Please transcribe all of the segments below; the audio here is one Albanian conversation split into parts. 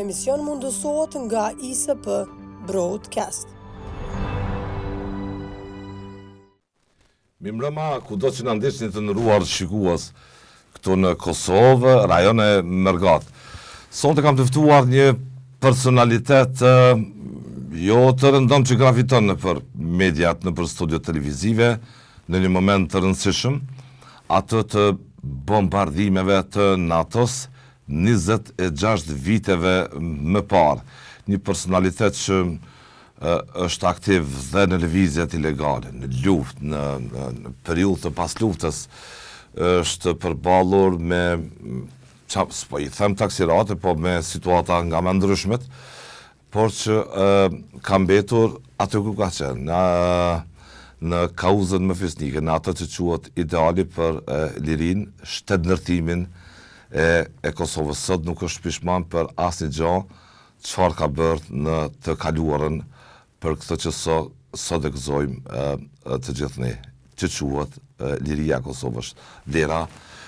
emision mundësohet nga ISP Broadcast. Mirëmbrëma, kudo që na ndiqni të nderuar shikues këtu në Kosovë, rajon e Mërgat. Sonte kam të ftuar një personalitet jo të rëndom që graviton nëpër mediat, nëpër studio televizive, në një moment të rëndësishëm, atë të bombardimeve të NATO-s 26 viteve më parë. Një personalitet që është aktiv dhe në lëvizjet ilegale, në luftë, në periudhë të pas luftës, është përballur me, po i them taksirate, po me situata nga më ndryshmet, por që ka mbetur aty ku ka qenë, në kauzën më fisnike, në atë që quhet ideali për lirinë, shtetëndërtimin e Kosovës. Sot nuk është pishman për asnjë gjë çfarë ka bërë në të kaluarën për këtë që sot e gëzojmë të gjithë ne, që quhet liria e Kosovës. Vlera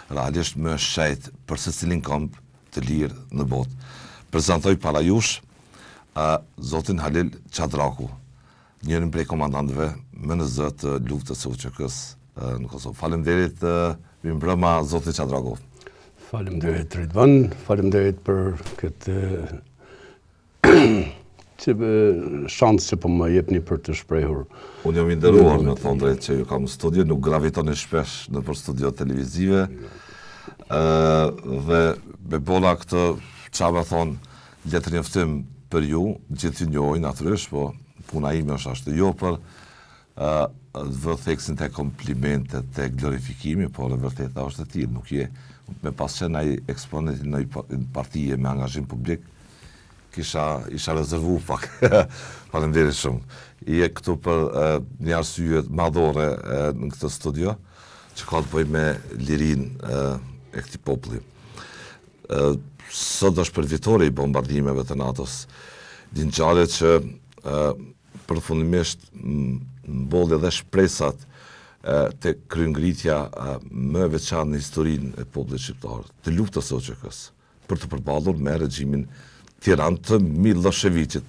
realisht më shejt për secilin këmbë të lirë në botë. Prezantoj para jush zotin Halil Qadraku, njërin prej komandantëve MNZ të luftës së UÇK-s në Kosovë. Faleminderit, mirëmbrëma zoti Qadraku. Faleminderit Ridvan, faleminderit për këtë shansë që po më jepni për të shprehur. Unë jam i nderuar me thonë drejt që ju kam në studio, nuk gravitoni shpesh nëpër studio televizive, dhe me bolla këtë çava thon letër njoftim për ju, gjithë ju njohin natyrisht, po puna ime është ashtu, jo për vë theksin të komplimentet, të glorifikimi, por e vërteta është e tillë, nuk je me pas qenë ai eksponent në një partije me angazhim publik, isha rezervu pak. Faleminderit shumë. Je këtu për një arsye madhore në këtë studio, që ka të bëjë me lirinë e këtij populli. Sot është për vitore i bombardimeve të NATO-s, një ngjarje që përfundimisht mbolli dhe shpresat të kryengritja më e veçantë në historinë e popullit shqiptar, të luftës së UÇK-s, për të përballur me regjimin tiran të Miloševićit.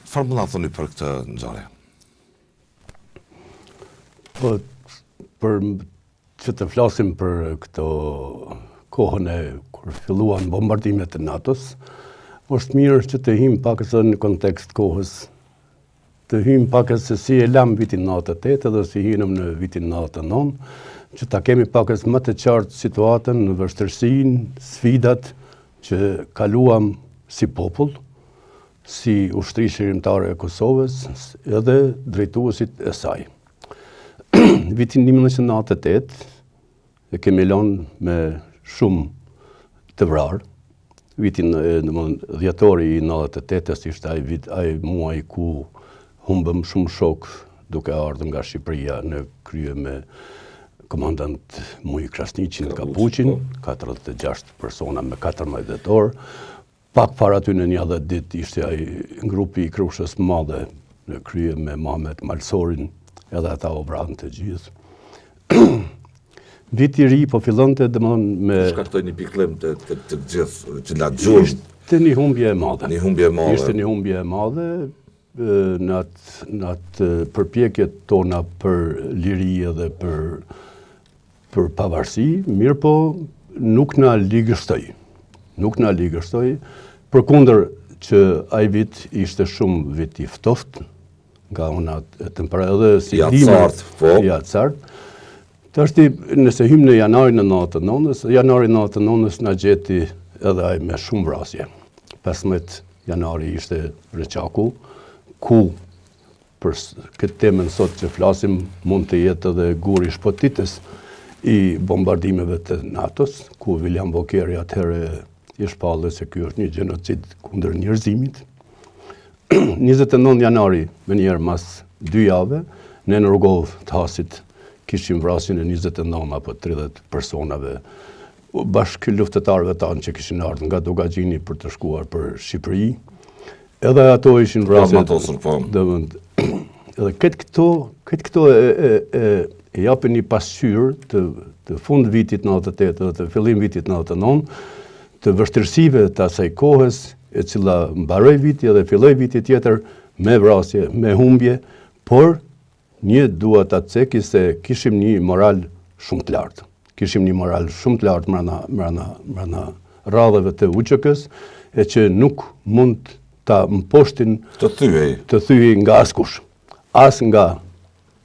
Çfarë mund ta thoni për këtë ngjarje? Po, për që të flasim për këto kohën e kur filluan bombardimet e NATO-s, është mirë që të him pakëse në kontekst kohës, të hym pakës se si e lam vitin 98 edhe si hinëm në vitin 99, që ta kemi pakës më të qartë situatën në vështirësinë, sfidat që kaluam si popull, si ushtri shërimtare e Kosovës, edhe drejtuesit e saj. Vitin 1998 e kemi lënë me shumë të vrarë. Vitin dhjetori i 98-s ishte ai muaj ku humbëm shumë shok duke ardhur nga Shqipëria në krye me komandant Muj Krasniqin Kapuqin, 46 persona me 14 dhjetor. Pak para aty në një 10 ditë ishte ai grupi i Krushës madhe në krye me Mohamet Malsorin, edhe ata u vranë të gjithë. Viti i ri po fillonte domthonë me shkaktoi një pikëllim të gjithë që na gjurmë. Ishte një humbje e madhe. Ishte një humbje e madhe. Në atë përpjekjet tona për liri dhe për pavarësi, mirë po nuk na ligështoi. Përkundër që ai vit ishte shumë vit i ftoftë, nga ona e temperaturë edhe si klima. Tashti nëse hym në janarin e 99-s, janari 99-s na gjeti edhe ai me shumë vrasje. 15 janari ishte Reçaku, ku për këtë temën sot që flasim mund të jetë edhe guri shpotitës i bombardimeve të NATO-s, ku William Bokeri atëherë i shpallë se ky është një gjenocid kundër njerëzimit. 29 janari, me njerë mas 2 jave, ne në Rrugov të Hasit kishim vrasjen e 29 apo 30 personave, bashkë luftetarëve tanë që kishin ardhur nga Dogagjini për të shkuar për Shqipëri. Edhe ato ishin vrasje. Edhe këtë këto e japin një pasqyrë të fund vitit 98 dhe të fillim vitit 99, të vështirësive të asaj kohës e cila mbaroi viti dhe filloi viti tjetër me vrasje, me humbje, por një dua ta ceki se kishim një moral shumë të lartë. Kishim një moral shumë të lartë mbrana radhave të UÇK-s, e që nuk mund ta mposhtin Të thyej nga askush, as nga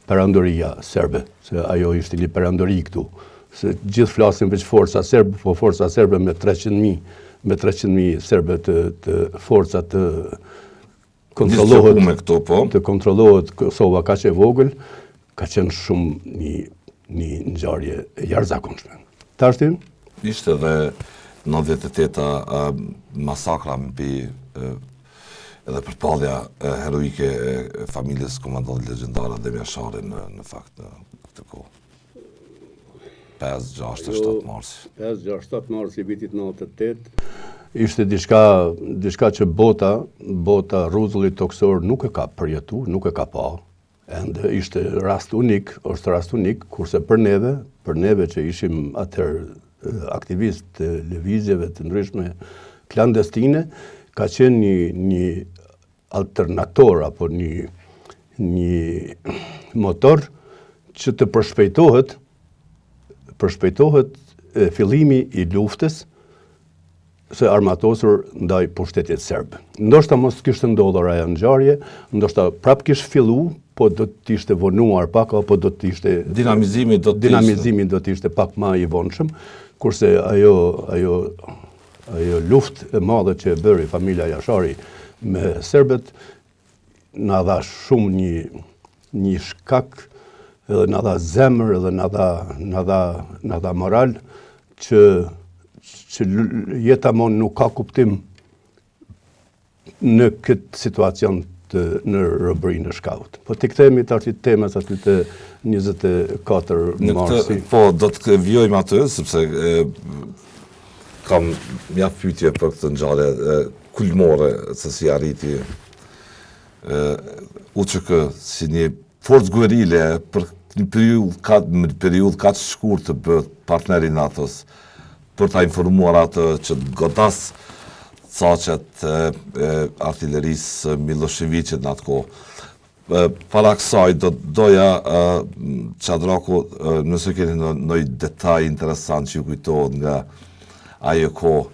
perandoria serbe, se ajo ishte një perandori këtu. Se gjithë flasin veç forca serbe, po forca serbe me 300.000 serbe të forca të kontrollohet Kosova kaq e vogël, ka qenë shumë një ngjarje e jashtëzakonshme. Tashti ishte edhe 98-a masakra mbi edhe përpallja heroike e familjes komandantit legjendar Adem Jashari në fakt në këtë kohë. 5-6-7 marsi. 5-6-7 marsi vitit 98 ishte diçka që bota rruzulli toksor nuk e ka përjetu, nuk e ka pa. Ende ishte rast unik, kurse për neve që ishim atëherë aktivist të lëvizjeve të ndryshme klandestine, ka qenë një alternator apo një motor që të përshpejtohet fillimi i luftës së armatosur ndaj pushtetit serb. Ndoshta mos kishte ndodhur ajo ngjarje, ndoshta prap kishte fillu, po do të ishte vonuar pak apo do të ishte dinamizimi do të ishte pak më i vonshëm, kurse ajo luftë e madhe që e bëri familja Jashari me serbët na dha shumë një shkak, edhe na dha zemër, edhe na dha moral që jeta mon nuk ka kuptim në këtë situacion në robëri në shkaut. Po të kthehemi tash temës aty të 24 marsi. Po, do të vjojmë atë, sepse kam mjaft pyetje për këtë ngjarje kulmore, se si arriti UÇK si një forcë guerile për një periudhë kaq të shkurtë të bëhet partneri i NATO-s, për ta informuar atë që godas caqet artillerisë Miloševićit në atë kohë. Para kësaj doja Qadraku, nëse keni ndonjë detaj interesant që ju kujtohet nga ajo kohë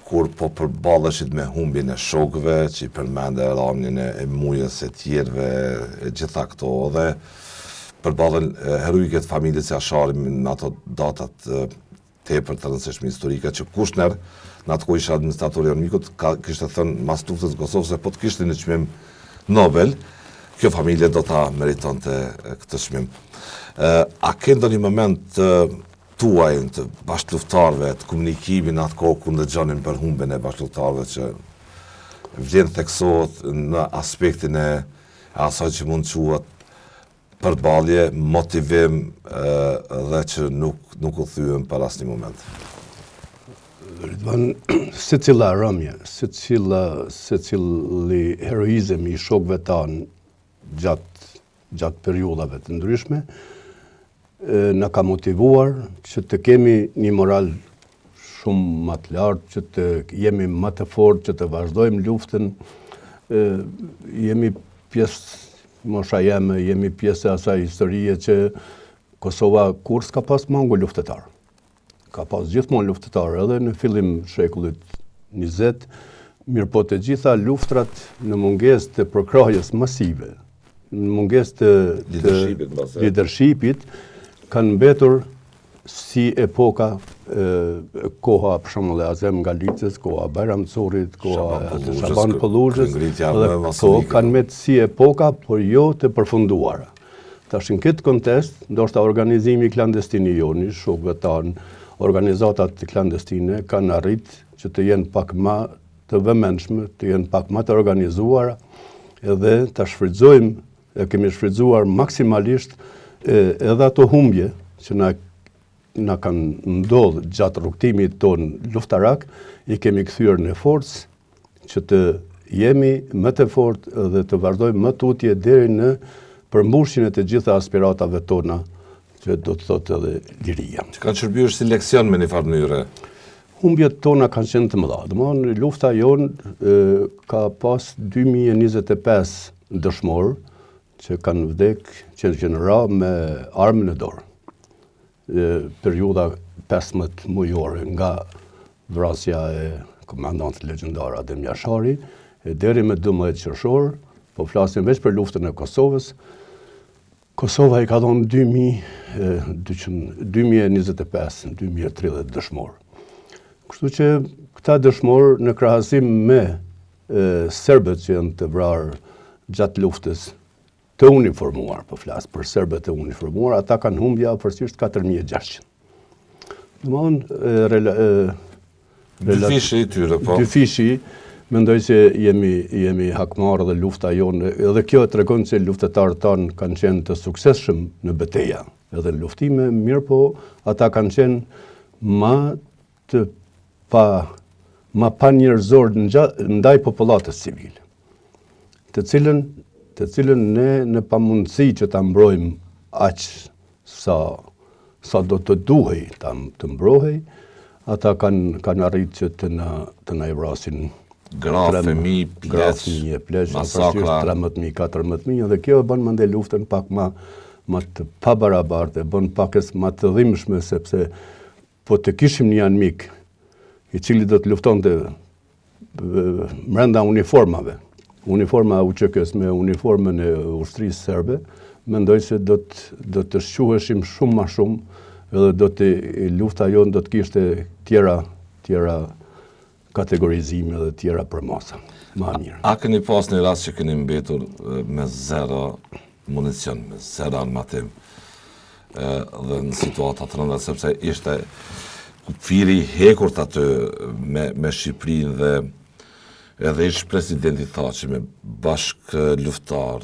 kur po përballeshit me humbjen e shokëve, që i përmende rënien e mujës e tjerëve, e gjitha këto, dhe përballen heroike të familjes Jashari në ato datat tepër të rëndësishme historike, që Kushner, në atë kohë ishte administratori i Mikut, kishte thënë mas luftës së Kosovës se po të kishte një çmim Nobel, kjo familje do ta meritonte këtë çmim. A ke ndonjë moment tuaj të bashkëluftëtarëve, të komunikimit në atë kohë kur dëgjonin për humbjen e bashkëluftëtarëve që vjen theksohet në aspektin e asaj që mund quhet përballje, motivim dhe që nuk u thyem para asnjë moment. Ridvan, secila rëmje, secili heroizëm i shokëve tanë gjatë periudhave të ndryshme, na ka motivuar që të kemi një moral shumë më të lartë, që të jemi më të fortë, që të vazhdojmë luftën, jemi pjesë mosha jeme, jemi pjesë e asaj historie që Kosova kur s'ka pas mangu luftetar. Ka pas gjithmonë luftetar edhe në fillim shekullit 20, mirë po të gjitha luftrat në mungesë të përkrahjes masive, në mungesë të leadershipit, kanë mbetur si epoka koha për shembull e Azem Galicës, koha Bajram Corit, koha Shaban Polluzhës, kanë mbetur si epoka, por jo të përfunduara. Tash në këtë kontekst, ndoshta organizimi klandestin i joni, shokëve tanë, organizatat klandestine kanë arrit që të jenë pak më të vëmendshme, të jenë pak më të organizuara, edhe ta shfrytëzojmë, e kemi shfrytëzuar maksimalisht edhe ato humbje që na kanë ndodhur gjatë rrugtimit ton luftarak, i kemi kthyer në forcë që të jemi më të fortë dhe të vazhdojmë më tutje deri në përmbushjen e të gjitha aspiratave tona, që do të thotë edhe liria. Që kanë shërbyer si leksion me një farë mënyre. Humbjet tona kanë qenë të mëdha. Domthonë lufta jonë ka pas 2025 dëshmorë që kanë vdek që në ra me armën e dorë. Periudha 15 mujore nga vrasja e komandantit legjendar Adem Jashari deri me 12 qershor, po flasim veç për luftën e Kosovës. Kosova i ka dhënë 2025-2030 dëshmorë. Kështu që këta dëshmorë në krahasim me serbët që janë të vrarë gjatë luftës të uniformuar, po flas për serbët të uniformuar, ata kanë humbja afërsisht 4600. Dyfishi i tyre, po. Dyfishi, mendoj që jemi hakmarrë dhe lufta jonë, edhe kjo tregon se luftëtarët tanë kanë qenë të suksesshëm në betejë, edhe në luftime, mirë po ata kanë qenë ma pa njerëzor ndaj popullatës civile, të cilën ne në pamundësi që ta mbrojmë aq sa do të duhej të mbrojej, ata kanë arritë që të na i vrasin gra, fëmijë, pleq, masakra 13.000, 14.000, dhe kjo bën mendje luftën pak më të pabarabartë, bën pakës më të dhimbshme, sepse po të kishim një anmik i cili do të luftonte brenda uniformave. Uniforma UÇK-s me uniformën e ushtrisë serbe, mendoj se do të shquheshim shumë më shumë, edhe lufta jonë do të kishte tjera kategorizime dhe tjera përmosa. Ma mirë. A keni pas një rast që keni mbetur me zero municion, me zero armatim, dhe në situata të rënda, sepse ishte firi hekurt aty me Shqipërinë dhe edhe ish presidenti tha që me bashk luftar,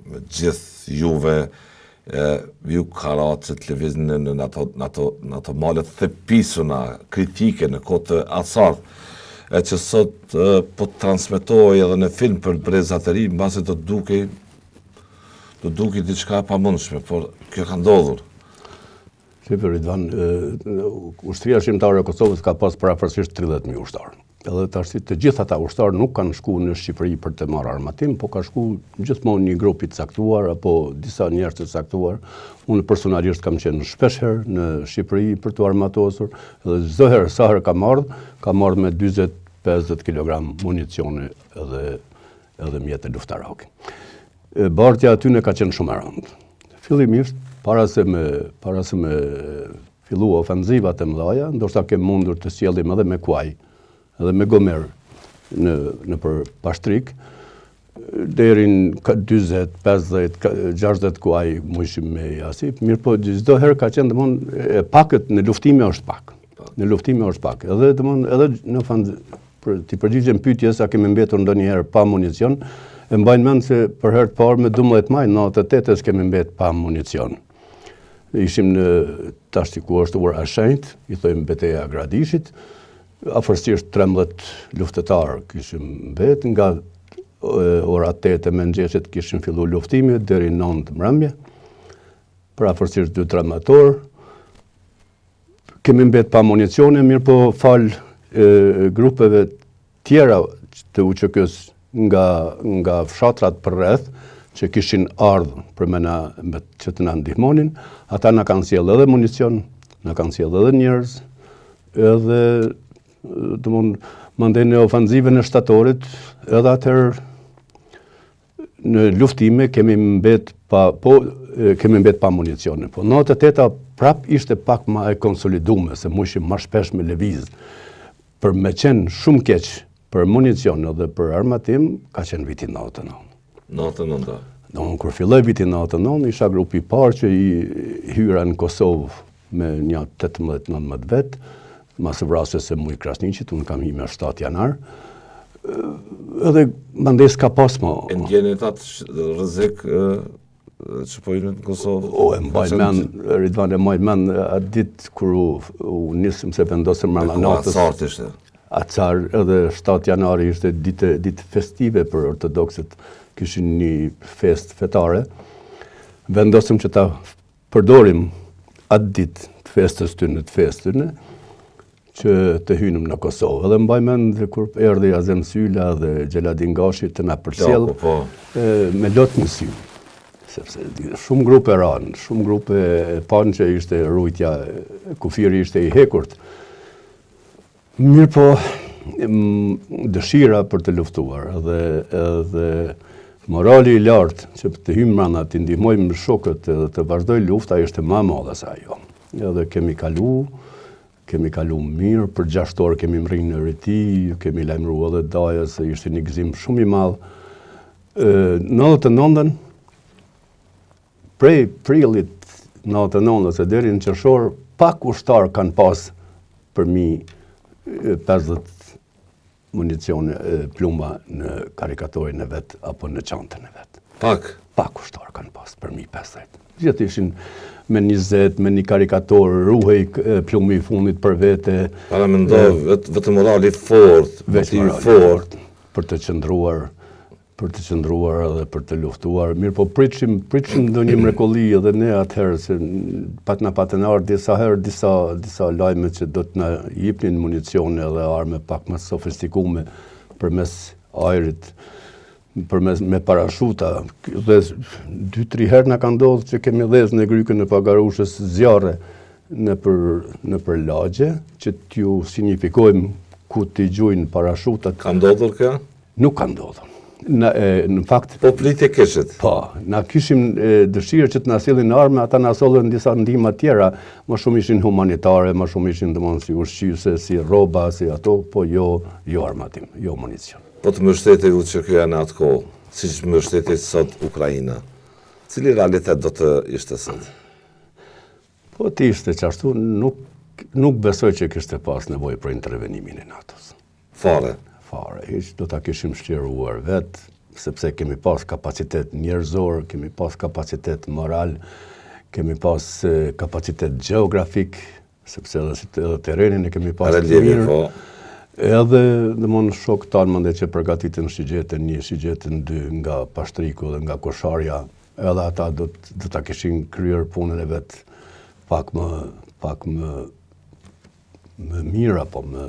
me gjithë juve, ju karat që të leviznë në ato malet thepisuna kritike në kohë të Asard, që sot po të transmetohej edhe në film për brezat e ri, mbase do duke diçka e pamundshme, por kjo ka ndodhur. Shqipër, Ridvan, ushtria shqiptare e Kosovës ka pas parafërsisht 30.000 ushtarë. Edhe tash të gjithë ata ushtarë nuk kanë shku në Shqipëri për të marrë armatim, po ka shku gjithmonë një grup i caktuar apo disa njerëz të caktuar. Unë personalisht kam qenë shpesh herë në Shqipëri për të armatosur, edhe çdo herë sa herë ka marrë me 40-50 kg municione edhe mjete luftarake. Bartja aty ne ka qenë shumë e rëndë. Fillimisht, para se me fillu ofenzivat e mëdha, ndoshta kem mundur të sjellim edhe me kuaj, edhe me gomer në për pashtrik, deri në 40, 50, 60 kuaj mujshim me jasip, mirë po çdo herë ka qenë domthonë pakët në luftime është pak. Në luftime është pak. Edhe domthonë edhe në për të përgjigjem pyetjes sa kemi mbetur ndonjëherë pa municion, e mbajnë mend se për herë të parë me 12 maj 98 kemi mbetur pa municion. Ishim në tash ku është ura e shenjtë, i thojmë betejë e Gradishit. Afërsisht 13 luftëtarë kishim mbetë, nga ora 8 e mëngjesit kishim fillu luftime deri 9 mbrëmje. Për afërsisht 2-3 motor. Kemi mbetë pa municione, mirë po fal grupeve tjera të UÇK-s nga fshatrat përreth që kishin ardhur për që të na ndihmonin, ata na kanë sjellë edhe municion, na kanë sjellë edhe njerëz, edhe mandej në ofenzivën e shtatorit, edhe atëherë në luftime kemi mbet pa municione. Po 98-a prap ishte pak më e konsoliduar, se mushim më shpesh me lëviz. Për me qenë shumë keq për municion edhe për armatim, ka qenë viti 99. 99. Kur filloi viti 99, isha grupi i parë që i hyra në Kosovë me një 18-19 vet, mas vrasjes së Muj Krasniqit, unë kam hyrë 7 janar. Edhe mandej s'ka pas më. E ndjeni atë rrezik që po jeni në Kosovë? E mbaj mend, Ridvan, e mbaj mend atë ditë kur u nisëm se vendosëm brenda natës. Acar ishte. Acar, edhe 7 janari ishte ditë festive për ortodoksët, kishin një fest fetare. Vendosëm që ta përdorim atë ditë të festës tyne, që të hynim në Kosovë. Edhe mbaj mend kur erdhi Azem Sylla dhe Gjeladin Gashi të na përcjell me lot në sy. Sepse shumë grupe ranë, shumë grupe panë që ishte rujtja, kufiri ishte i hekurt. Mirë po, dëshira për të luftuar edhe morali i lartë që të hymë mbrana, të ndihmojmë shokët dhe të vazhdoj lufta ishte më e madhe se ajo. Edhe kemi kalu mirë, për 6 orë kemi mrinë në Riti, kemi lajmëruar edhe daja se ishte një gëzim shumë i madh. 99-ën, prej prillit 99-ës e deri në qershor, pak ushtar kanë pas për mi 50 municione plumba në karikatorin e vet apo në çantën e vet. Pak ushtar kanë pas për mi 50. Gjithë ishin me 20, me një karikator, ruhej plumbi i fundit për vete. Para mendoj vetë morali fort, motivi fort për të qëndruar edhe për të luftuar. Mirë po pritshim ndonjë mrekulli edhe ne atëherë se patën ardhur disa lajme që do të na jepnin municione edhe armë pak më sofistikume përmes ajrit, me parashuta. Dhe 2-3 herë na ka ndodhur që kemi dhënë në grykën e Pagarushës zjarre nëpër lagje që t'ju signifikojmë ku t'i gjujnë parashutat. Ka ndodhur kjo? Nuk ka ndodhur. Në fakt po pritje kishit. Po, na kishim dëshirë që të na sillin armë, ata na sollën disa ndihma tjera, më shumë ishin humanitare, më shumë ishin domosdoshmë si ushqyese, si rroba, si ato, po jo armatim, jo municion. Po të mbështetej u që kjo në atë kohë, siç mbështetej sot Ukraina. Cili realitet do të ishte sot? Po të ishte qashtu, nuk besoj që kishte pas nevojë për intervenimin e NATO-s. Fare, hiç do ta kishim shtjeruar vetë, sepse kemi pas kapacitet njerëzor, kemi pas kapacitet moral, kemi pas kapacitet geografik, sepse edhe terrenin e kemi pas të mirë. Edhe domthonë shokët tanë mendoj që përgatiten shigjetën 1, shigjetën 2 nga Pashtriku dhe nga Kosharja, edhe ata do ta kishin kryer punën e vet pak më mirë apo në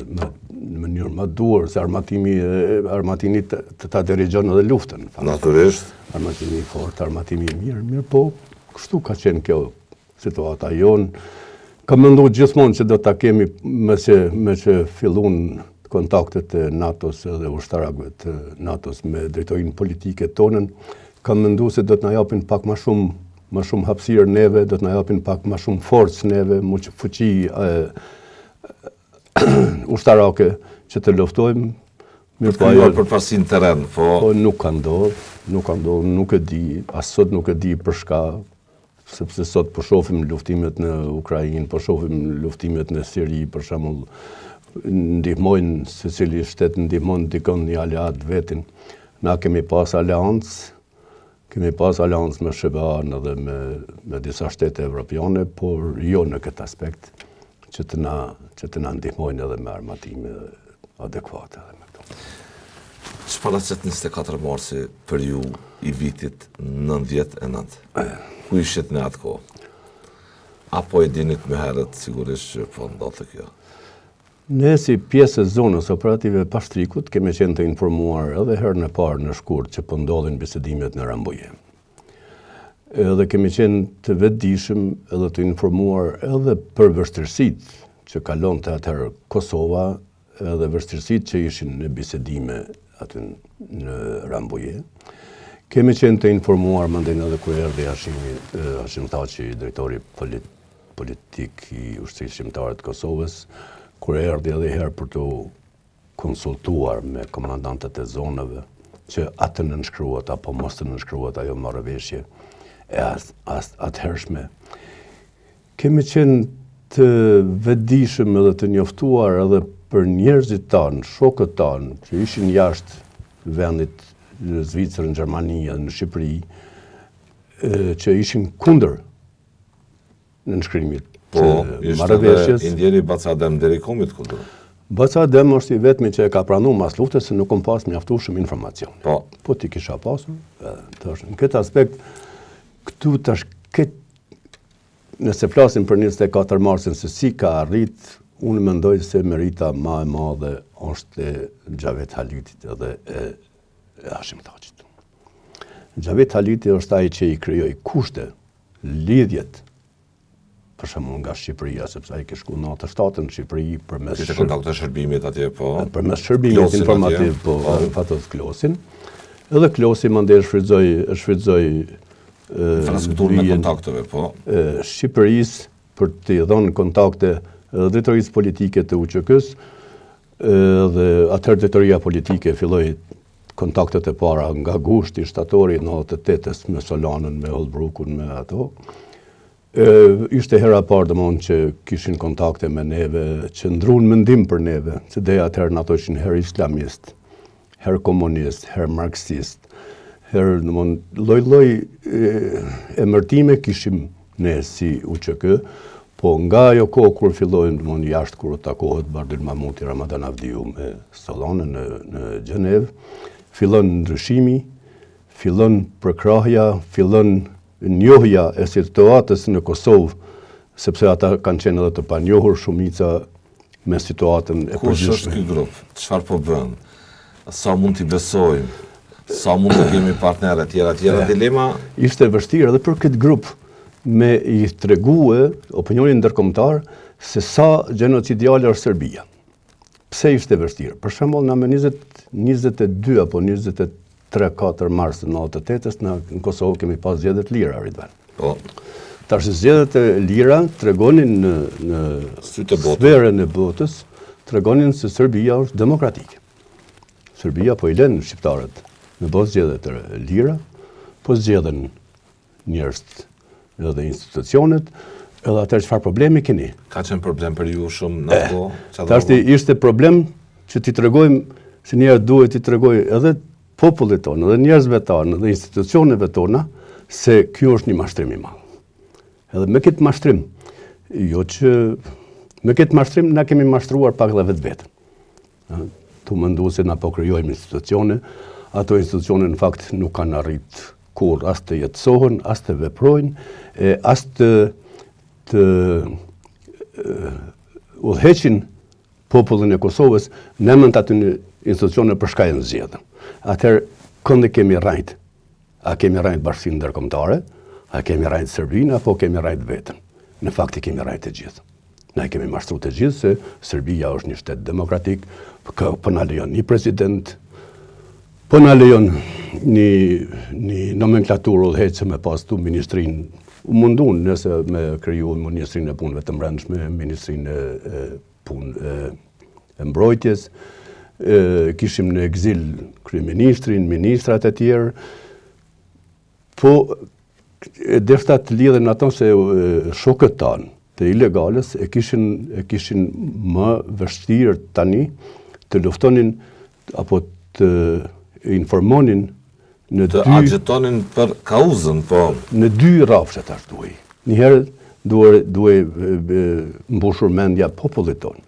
mënyrë më duhur, se armatimi të ta dirigjon edhe luftën. Natyrisht. Armatimi i fortë, armatimi i mirë, po kështu ka qenë kjo situata jonë. Kam menduar gjithmonë që do ta kemi me që fillun kontaktet e NATO-s dhe ushtarakëve të NATO-s me drejtorinë politike tonën, kam menduar se do të na japin pak më shumë hapësirë neve, do të na japin pak më shumë forcë neve, më fuqi ushtarake që të luftojmë. Mirë po ajo për pasin terren, po nuk ka ndodhur, nuk e di, as sot nuk e di për shka, sepse sot po shohim luftimet në Ukrainë, po shohim luftimet në Siri, për shembull, ndihmojnë secili shtet ndihmon dikon një aleat vetin. Na kemi pas aleancë me SHBA-n edhe me disa shtete evropiane, por jo në këtë aspekt që të na ndihmojnë edhe me armatime adekuate. Çfaraqet 24 marsi për ju i vitit 99? Ku ishit në atë kohë? Apo e dinit më herët sigurisht që po ndodhte kjo? Ne si pjesë e zonës operative Pashtrikut kemi qenë të informuar edhe herën e parë në shkurt që po ndodhin bisedimet në Rambuje. Edhe kemi qenë të vetëdijshëm edhe të informuar edhe për vështirësitë që kalonte atëherë Kosova, edhe vështirësitë që ishin në bisedime aty në Rambuje. Kemi qenë të informuar mandej edhe kur erdhi Hashim Thaçi, drejtori politik i ushtrisë shqiptare të Kosovës, kur erdhi edhe herë për të konsultuar me komandantët e zonave që atë nënshkruat apo mos të nënshkruat ajo marrëveshje e atëhershme. Kemi qenë të vetëdijshëm edhe të njoftuar edhe për njerëzit tanë, shokët tanë që ishin jashtë vendit në Zvicër, në Gjermani dhe në Shqipëri, që ishin kundër nënshkrimit Po, ishte dhe indjeri Bacadem deri komit kundër. Bacadem është i vetmi që e ka pranuar mas luftës se nuk kom pas mjaftueshëm informacion. Po ti kisha pasur, në këtë aspekt, këtu tash nëse flasim për 24 marsin se si ka arrit unë mendoj se merita ma e madhe është e Xhavet Halitit edhe e Hashim Thaçit. Xhavet Haliti është ai që i krijoi kushte, lidhjet, për shembull nga Shqipëria, sepse ai ka shkuar në 97 në Shqipëri përmes kontakte shërbimit atje, po. Përmes shërbimit informativ, po, fatos Klosin. Edhe Klosi mandej shfrytëzoi infrastrukturën e kontakteve, po. Shqipërisë për t'i dhënë kontakte drejtorisë politike të UÇK-s, dhe atëherë drejtoria politike filloi kontaktet e para nga gushti shtatori 98-s me Solanën, me Holbrukun, me ato. Ishte hera parë domthonjë që kishin kontakte me neve, që ndruan mendim për neve, se dhe atëherë ato ishin herë islamist, herë komunist, herë marksist, herë domthonjë lloj-lloj emërtime kishim ne si UÇK, po nga ajo kohë kur fillojnë domthonjë jashtë kur takohet Bardhyl Mahmuti, Ramadan Avdiu me Sollanën në Gjenevë, fillon ndryshimi, fillon përkrahja, fillon njohja e situatës në Kosovë, sepse ata kanë qenë edhe të panjohur shumica me situatën e Kush është ky grup? Çfarë po bën? Sa mund t'i besojmë? Sa mund të kemi partnerë tjera dilema? Ishte vështirë edhe për këtë grup me i tregue opinionin ndërkombëtar se sa genocidiale është Serbia. Pse ishte vështirë? Për shembull, na me 22 apo 23-4 mars të 98-s në Kosovë kemi pas zgjedhjet lira, Ridvan. Po. Tash zgjedhjet e lira tregonin në sferën e botës, tregonin se Serbia është demokratike. Serbia po i lën shqiptarët në botë zgjedhjet e lira, po zgjedhen njerëz edhe institucionet, edhe atër çfarë problemi keni? Ka qenë problem për ju shumë në ato? Tash ishte problem që t'i tregojmë, se njerë duhet t'i tregoj edhe popullit tonë, edhe njerëzve tonë, edhe institucioneve tona, se kjo është një mashtrim i madh. Edhe me këtë mashtrim, me këtë mashtrim na kemi mashtruar pak dhe vetë. Tu mendu se na po krijojmë institucione, ato institucione në fakt nuk kanë arrit kur as të jetësohen, as të veprojnë, as të udhëheqin popullin e Kosovës në emër të aty institucione për shkak të zgjedhjeve. Atëherë këndë kemi rajt? A kemi rajt Bashkinë Ndërkombëtare, a kemi rajt Serbinë, apo kemi rajt veten? Në fakt i kemi rajt të gjithë. Ne kemi mashtruar të gjithë se Serbia është një shtet demokratik, po na lejon një president, po na lejon një nomenklaturë udhëheqëse me pas tu ministrinë. U mundun nëse me kriju Ministrinë e Punëve të Brendshme, Ministrinë e Punë e Mbrojtjes, kishim në ekzil kryeministrin, ministrat e tjerë, po derisa të lidhen ato se shokët tanë të ilegales e kishin më vështirë tani të luftonin apo të informonin të agjetonin për kauzën, po. Në dy rrafshe tash duhej. Njëherë duhej mbushur mendja popullit tonë,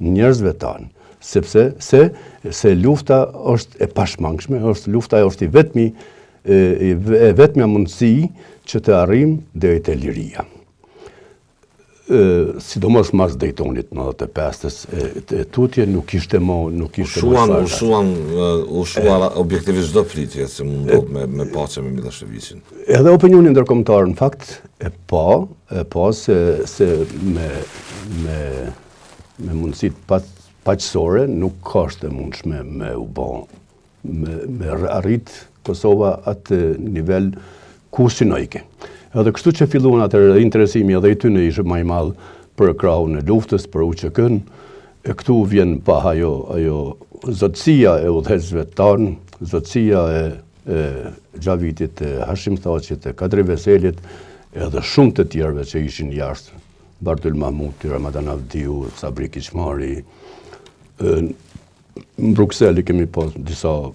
njerëzve tanë, sepse se lufta është e pashmangshme, lufta është e vetmja mundësi që të arrijmë deri te liria. Sidomos mas Daytonit në 95-s, tutje nuk ishte më ushuar objektivisht çdo pritje se mundot me paqe me Miloševićin. Edhe opinioni ndërkombëtar në fakt e pa se me mundësitë paqësore nuk ka të mundshme me arrit Kosova atë nivel ku synojke. Edhe kështu që filluan atëherë interesimi edhe i tyre ishte më i madh për krahun e luftës, për UÇK-n, e këtu vjen pa ajo zotësia e udhëheqësve tanë, zotësia e Xhavitit, e Hashim Thaçit, e Kadri Veselit, edhe shumë të tjerëve që ishin jashtë, Bardhyl Mahmuti, Ramadan Avdiu, Sabri Kiçmari. Në Bruksel kemi pas disa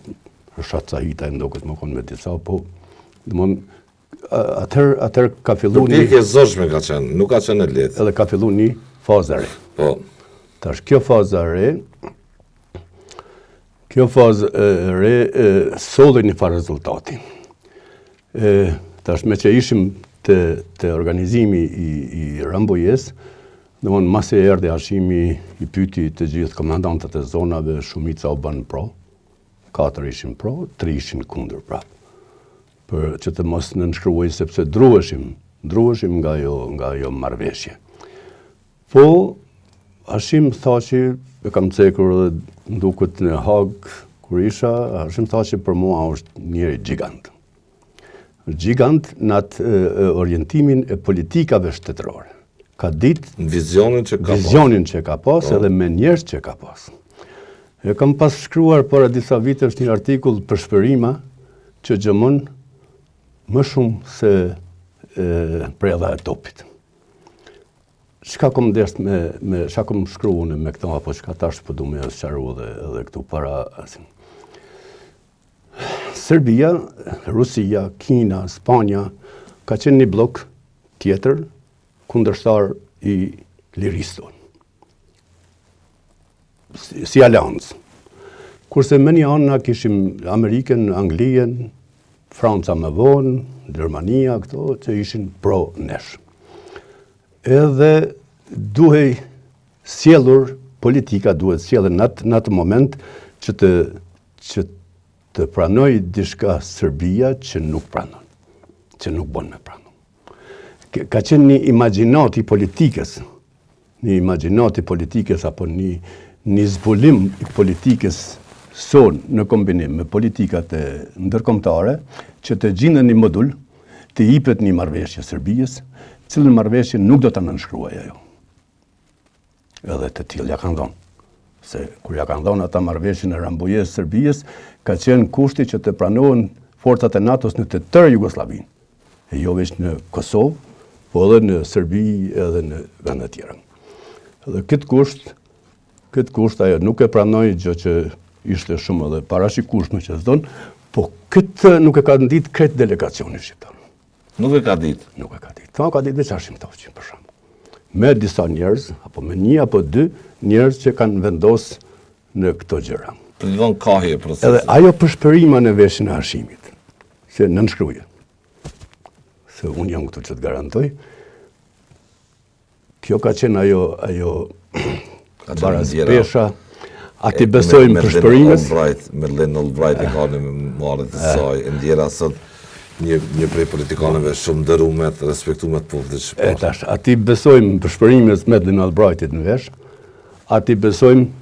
Rëshat Sahita ndokët më konë me disa, po atëherë ka fillu një... Nuk e zëshme ka qenë, nuk ka qenë e letë. Edhe ka fillu një fazë re. Po. Tash kjo fazë re solli një farë rezultati. Tash me që ishim të organizimi i Rambojes, Domthon mas e erdhi Hashimi i pyeti të gjithë komandantët e zonave, shumica u bën pro, 4 ishin pro, 3 ishin kundër prapë. Për që të mos nënshkruaj sepse druheshim nga ajo marrëveshje. Po Hashim tha që e kam cekur dhe duket në Hag kur isha, Hashim tha që për mua është njëri gjigant. Gjigant në atë orientimin e politikave shtetërore. Ka ditë Vizionin që ka pas edhe me njerëz që ka pas. E kam pas shkruar para disa vitesh një artikull për shpërima që gjëmon më shumë se predha e topit. Çka kom desht çka kom shkruar me këto apo çka tash po du me sqaruar edhe këtu para Serbia, Rusia, Kina, Spanja ka qenë një blok tjetër kundërshtar i lirisë tonë. Si aleancë. Kurse me një anë na kishim Amerikën, Anglijen, Franca më vonë, Gjermania, këto që ishin pro nesh. Edhe duhej sjellur, politika duhet sjellur në atë moment që të pranoj diçka Serbia që nuk pranon, që nuk bën me pranon. Ka qenë një imagjinat i politikës, apo një zbulim i politikës sonë në kombinim me politikat e ndërkombëtare që të gjindën një modull të jipet një marrëveshje Serbisë, cilën marrëveshje nuk do ta nënshkruaj ajo. Edhe të tillë ja kanë dhënë. Se kur ja kanë dhënë ata marrëveshjen e Rambujës Serbisë, ka qenë kushti që të pranohen forcat e NATO-s në të tërë Jugosllavinë. E jo vetëm në Kosovë, po edhe në Serbi edhe në vende tjera. Edhe këtë kusht ajo nuk e pranoi gjë që ishte shumë edhe parashikueshme që s'don, po këtë nuk e ka ditë këtë delegacioni shqiptar. Nuk e ka ditë. Nuk e ka ditë. Ka ditë veç Hashim Thaçi për shembull. Me disa njerëz, apo me 1 apo 2 njerëz që kanë vendosur në këto gjëra. Për një vonë kahje procesi. Edhe ajo përshpërima në veshin e Hashimit, që nënshkruaj. Se unë jam këtu që të garantoj. Kjo ka qenë ajo barazpesha. A ti besojmë përshpërimës? Madeleine Albright e ka në memoarët e saj, e ndjera sot një prej politikanëve shumë nderuar të respektuar të popullit shqiptar. Tash, a ti besojmë përshpërimës Madeleine Albrightit në vesh? A ti besojmë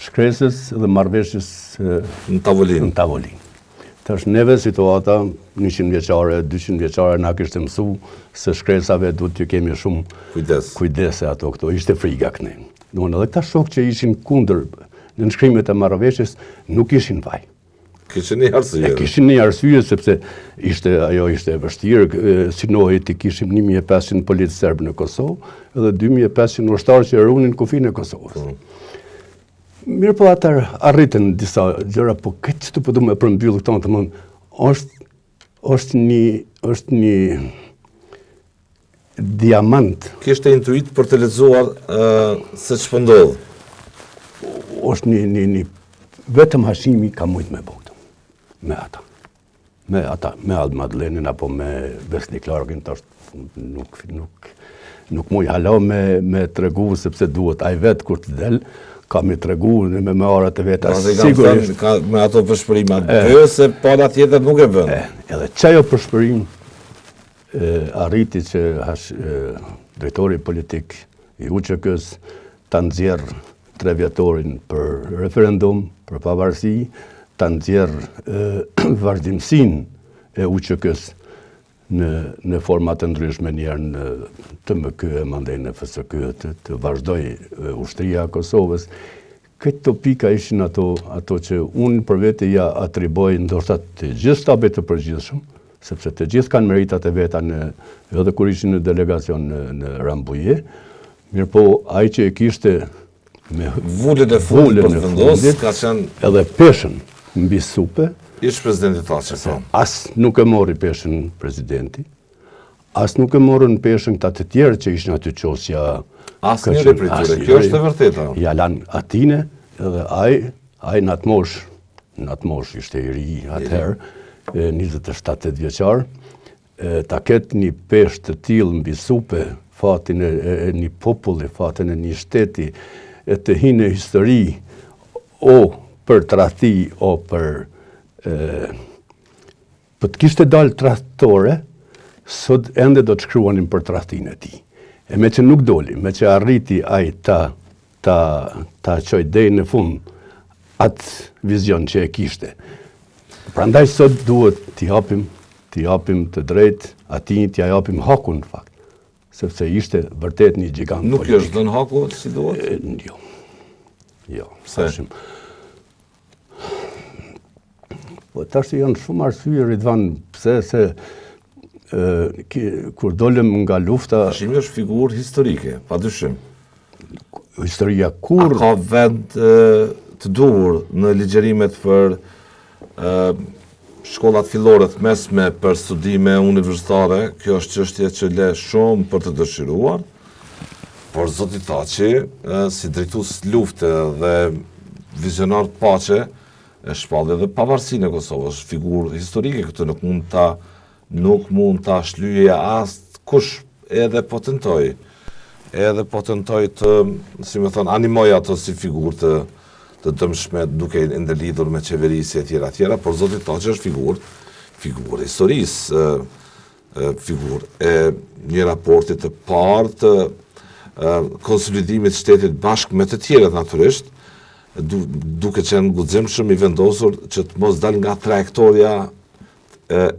shkresës dhe marrëveshjes në tavolinë? Tash neve situata 100 vjeçare, 200 vjeçare na kishte mësu se shkresave duhet të kemi shumë kujdes se ato këto. Ishte frika këne. Domthonë edhe këta shokë që ishin kundër në nënshkrimet e marrëveshjes nuk ishin vaj. Kishin një arsye sepse ajo ishte e vështirë, synohej të kishim 1500 politë serbë në Kosovë edhe 2500 ushtarë që runin kufinë e Kosovës. Mirë po atër arritën disa gjëra, po këtë që të përdu me përmbyllë këto të mund, është një diamant. Kishte intuit për të lexuar se ç'po ndodh. Është një vetëm Hashimi ka mujt me botë. Me ata. Me Alb Madelenin apo me Wesley Clarkin tash nuk muj halo me tregu sepse duhet ai vet kur të del ka me tregu me memorat e veta sigurisht me ato përshpërima se pala tjetër nuk e bën. Edhe çajo përshpërim arriti që drejtori politik i UÇK-s ta nxjerr 3 vjetorin për referendum, për pavarësi, ta nxjerr vazhdimsinë e UÇK-s në format të ndryshme, njerë në TMK, mandej në FSK, të vazhdoj ushtria e Kosovës. Këtë topika ishin ato që unë për vete ja atriboj ndoshta të gjithë stabet të përgjithshëm, sepse të gjithë kanë meritat e veta edhe kur ishin në delegacion në Rambuje, mirë po ai që e kishte me vullën e fundit për të vendosur ka qenë edhe peshën mbi supe. Ish presidenti Thaçi. As nuk e mori peshën presidenti, as nuk e morën peshën këta të tjerë që ishin aty qosja. Asnjëri prej tyre. Kjo është e vërtetë. Ja lan atine edhe ai në atë mosh ishte i ri atëherë, 27 vjeçar, ta ketë një peshë të tillë mbi supe, fatin e një populli, fatin e një shteti, e të hinë histori, o për tradhti, o për të kishte dalë tradhtore, sot ende do të shkruanin për tradhtinë e tij. E me që nuk doli, me që arriti ai ta çoj deri në fund atë vizion që e kishte. Prandaj sot duhet t'i japim të drejtë atij, t'i japim hakun në fakt, sepse ishte vërtet një gjigant Nuk politik. është dhënë haku si duhet? Jo. Thashim. Po tash janë shumë arsye, Ridvan, pse se kur dolëm nga lufta, Hashimi është figurë historike, padyshim. historia A kur ka vend të duhur në ligjërimet për shkollat fillore të mesme për studime universitare? Kjo është çështje që le shumë për të dëshiruar, por zoti Thaçi, si drejtues lufte dhe vizionar të pace, e shpalli edhe pavarësinë e Kosovës, figurë historike këtë nuk mund ta shlyje as kush, edhe po tentoj të, si më thon, animoj ato si figurë të dëmshme, duke ndërlidhur me qeverisje e tjera, por zoti Thaçi është figurë e historisë, figurë e një raportit të parë të konsolidimit të shtetit bashkë me të tjerët natyrisht, duke qenë guximshëm i vendosur që të mos dal nga trajektoria e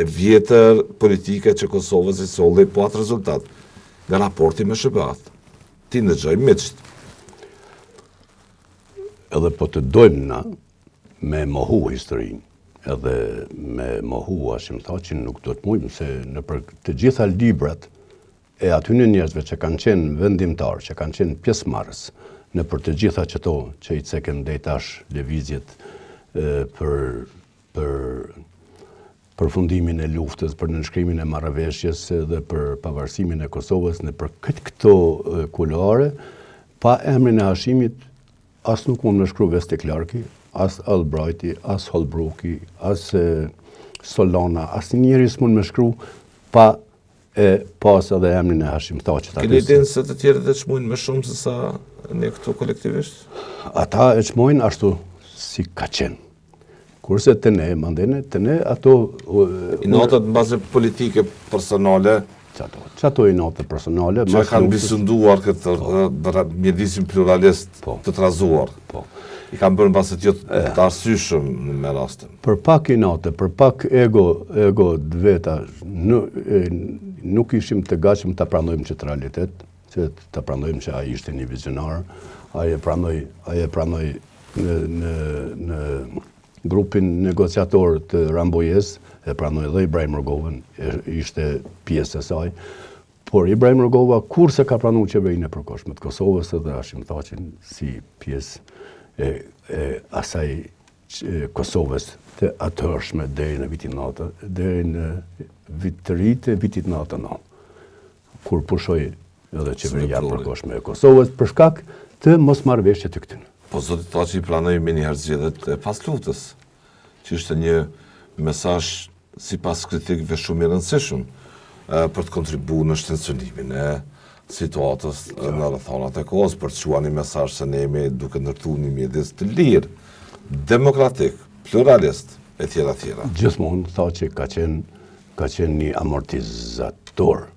vjetër politike që Kosovës i solli po atë rezultat nga raporti me SBA-t. Ti ndëgjoj miqt. edhe po të dojmë na me mohu historinë, edhe me mohu Hashim Thaçin, nuk do të mujmë, se në për të gjitha librat e atyne njerëzve që kanë qenë vendimtarë, që kanë qenë pjesëmarrës në për të gjitha qëto që i ceken deri tash lëvizjet për përfundimin e luftës, për nënshkrimin e marrëveshjes dhe për pavarësimin e Kosovës në për këto kuloare, pa emrin e Hashimit as nuk mund në shkru Vesti Clarki, as Albrighti, as Holbrooki, as Solana, as njëri s'mund me shkru pa e pas edhe emrin e Hashim Thaçit. Keni idenë se të tjerët e çmojnë më shumë se sa ne këtu kolektivisht? Ata e çmojnë ashtu si ka qenë. Kurse të ne, mandene, të ne ato... I notat në bazë politike personale, Qato i notë personale... që kanë bisunduar këtë mjedisin pluralist të trazuar. I kanë bërë në base të arsyeshëm me rastin. Për pak i notë, për pak ego dveta, nuk ishim të gatshëm të pranojmë që të realitet, që të pranojmë që ai ishte një vizionar, ai e pranoj në grupin negociator të Rambojes, e pranoj dhe Ibrahim Rogovën, ishte pjesë e saj, por Ibrahim Rogova kur se ka pranu qeverinë e përkohshme të Kosovës edhe Hashim Thaçin si pjesë e asaj Kosovës të atëhershme deri në vitin 90, deri në vitëritë e vitit 99, kur pushoi edhe qeveria e përkohshme e Kosovës për shkak të mosmarrëveshjes të këtyre. Po zoti Thaçi pranoi me një herë zgjedhjet e pas luftës, që ishte një mesazh sipas kritikëve shumë i rëndësishëm për të kontribuar në shtensionimin e situatës në rrethonat e kohës, për të shuar një mesazh se ne jemi duke ndërtuar një mjedis të lirë, demokratik, pluralist e tjera. Gjithmonë Thaçi ka qenë një amortizator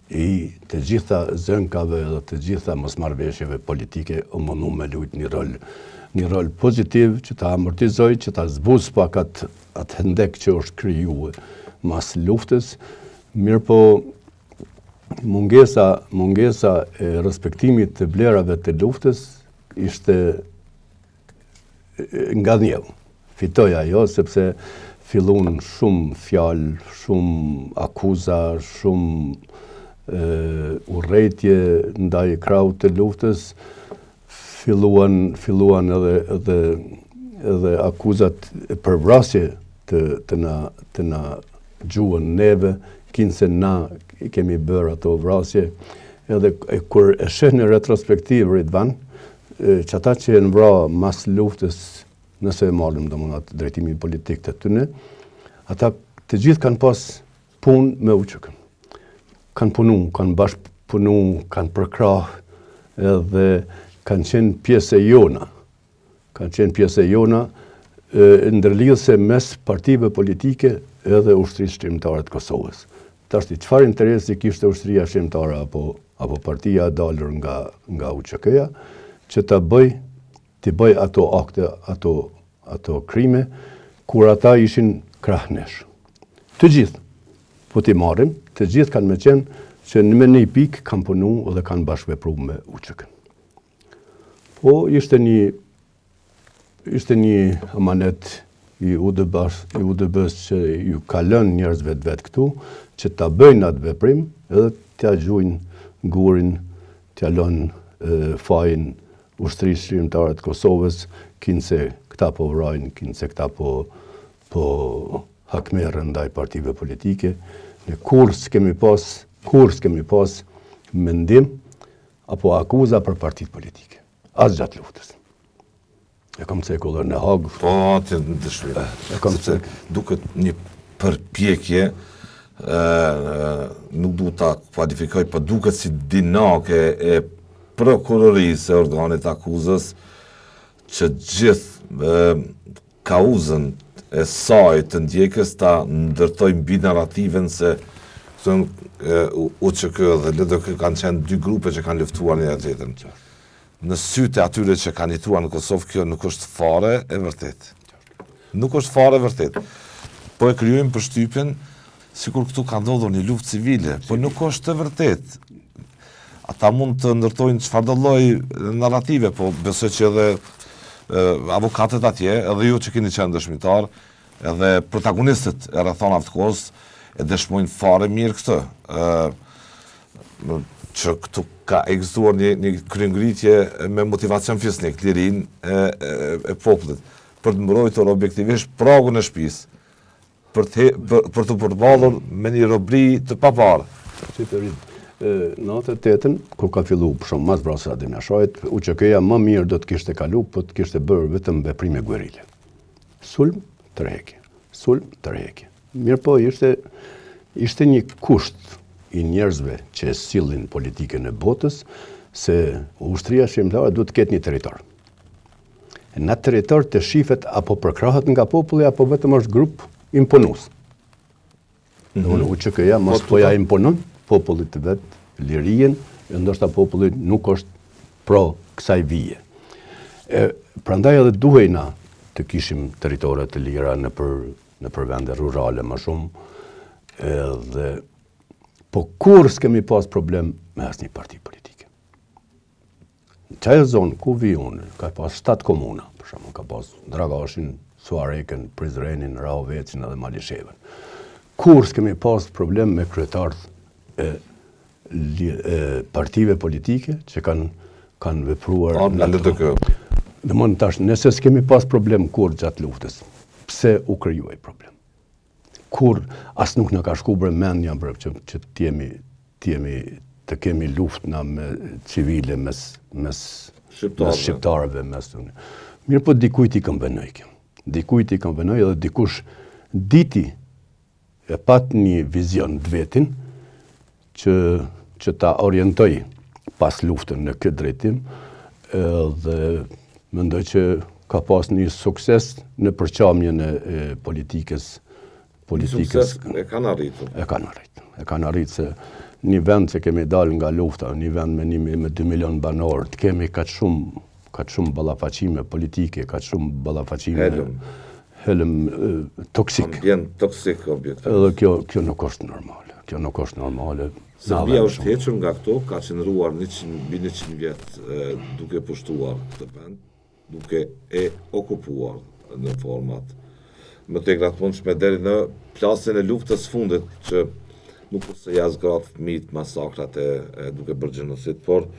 i të gjitha zënkave dhe të gjitha mosmarrëveshjeve politike, u mundu me luajtur një rol pozitiv që ta amortizoj, që ta zbuz pak atë hendek që është krijuar mas luftës, mirë po mungesa e respektimit të vlerave të luftës ishte nga njëu. Fitoj ajo sepse fillun shumë fjalë, shumë akuza, shumë urrëtie ndaj krahut të luftës, filluan edhe akuzat për vrasje të na gjuën neve, kinse na kemi bërë ato vrasje, edhe kur e sheh në retrospektiv Ridvan, që ata që janë vrarë mas luftës, nëse e marrim domosdoshmë atë drejtimin politik të tyre, ata të gjithë kanë pas punë me UÇK-n. Kanë punu, kanë bashkëpunu, kanë përkrah edhe kanë qenë pjesë e jona. Kanë qenë pjesë e jona ndërlidhse mes partive politike edhe ushtrisë shqiptare të Kosovës. Tash çfarë interesi kishte ushtria shqiptare apo partia e dalur nga UÇK-ja që të bëj ato akte, ato krime kur ata ishin krahnesh. Të gjithë, po t'i marrim, të gjithë kanë me qenë që në një pikë kanë punu dhe kanë bashkëvepruar me UÇK-n. Po ishte një amanet i UDB-s që ju ka lënë njerëzve vet këtu që ta bëjnë atë veprim edhe t'ia gjujnë gurin, t'ia lënë fajin ushtrisë shqiptare të Kosovës, kinse këta po vrojnë, kinse këta po hakmerrën ndaj partive politike. Ne kur s'kemi pas mendim apo akuza për partitë politike. As gjatë luftës. E kam cekullën në Hag. Po, atë në të shvira. Sepse duket një përpjekje, nuk du ta kualifikoj, po duket si dinake e prokurorisë e organit akuzës që gjithë kauzën e saj të ndjekës ta ndërtojnë mbi narrativen se UÇK dhe LDK kanë qenë dy grupe që kanë luftuar një tjetrën. Në sytë e atyre që kanë jetuar në Kosovë, kjo nuk është fare e vërtet. Nuk është fare e vërtet. Po e kryojmë përshtypjen sikur këtu ka ndodhur një luftë civile, po nuk është e vërtet. Ata mund të ndërtojnë çfarëdo lloj narrative, po besoj që edhe avokatët atje, edhe ju që keni qenë dëshmitar, edhe protagonistët e rrethonave të kohës e dëshmojnë fare mirë këtë. Që këtu ka ekzistuar një kryengritje me motivacion fisnik, lirin e popullit, për të mbrojtur objektivisht pragun e shtëpisë, për të përballur me një robri të paparë. Në 98-ën, kur ka fillu për shumë mas brasa Demjashajt, UÇK-ja më mirë do të kishte kalu, po të kishte bërë vetëm veprime guerile. Sulm, tërheqje. Mirë po, ishte një kusht i njerëzve që sillin politikën e botës, se ushtria shqiptare duhet të ketë një territor. Në atë territor të shifet apo përkrahet nga populli, apo vetëm është grup imponues. UÇK-ja mos po ja imponon popullit të vet, lirinë, ndoshta populli nuk është pro kësaj vije. Prandaj edhe duhej na të kishim territore të lira nëpër vende rurale më shumë, edhe po kur s'kemi pas problem me asnjë parti politike. Në çajo zonë ku vi unë, ka pas 7 komuna, për shembull ka pas Dragashin, Suareken, Prizrenin, Rahovecin edhe Malishevën. Kur s'kemi pas problem me kryetarët e partive politike që kanë vepruar në LDK. Domthonjë tash, nëse s'kemi pas problem kur gjatë luftës, pse u krijuai problem? Kur as nuk na ka shkuar mendja për që të kemi luftë na me civile mes shqiptarëve mes tonë. Mirë po dikujt i konvenoi kjo. Dikujt i konvenoi edhe dikush diti e pat një vizion të vetin që ta orientoj pas luftën në këtë drejtim, dhe mendoj që ka pas një sukses në përqamjen e politikës. Sukses e kanë arritur. E kanë arritur se një vend që kemi dalë nga lufta, një vend me 2 milion banor, të kemi kaq shumë ballafaqime politike, kaq shumë ballafaqime helm toksik. Ambient toksik objektiv. Edhe kjo nuk është normale. Kjo nuk është normale. Serbia është hequr nga këto, ka qëndruar mbi 100 vjet duke pushtuar këtë vend, duke e okupuar në format më të gratë deri në plasjen e luftës fundit, që nuk është se ja zgrat fëmijët masakrat e duke bërë gjenocid, por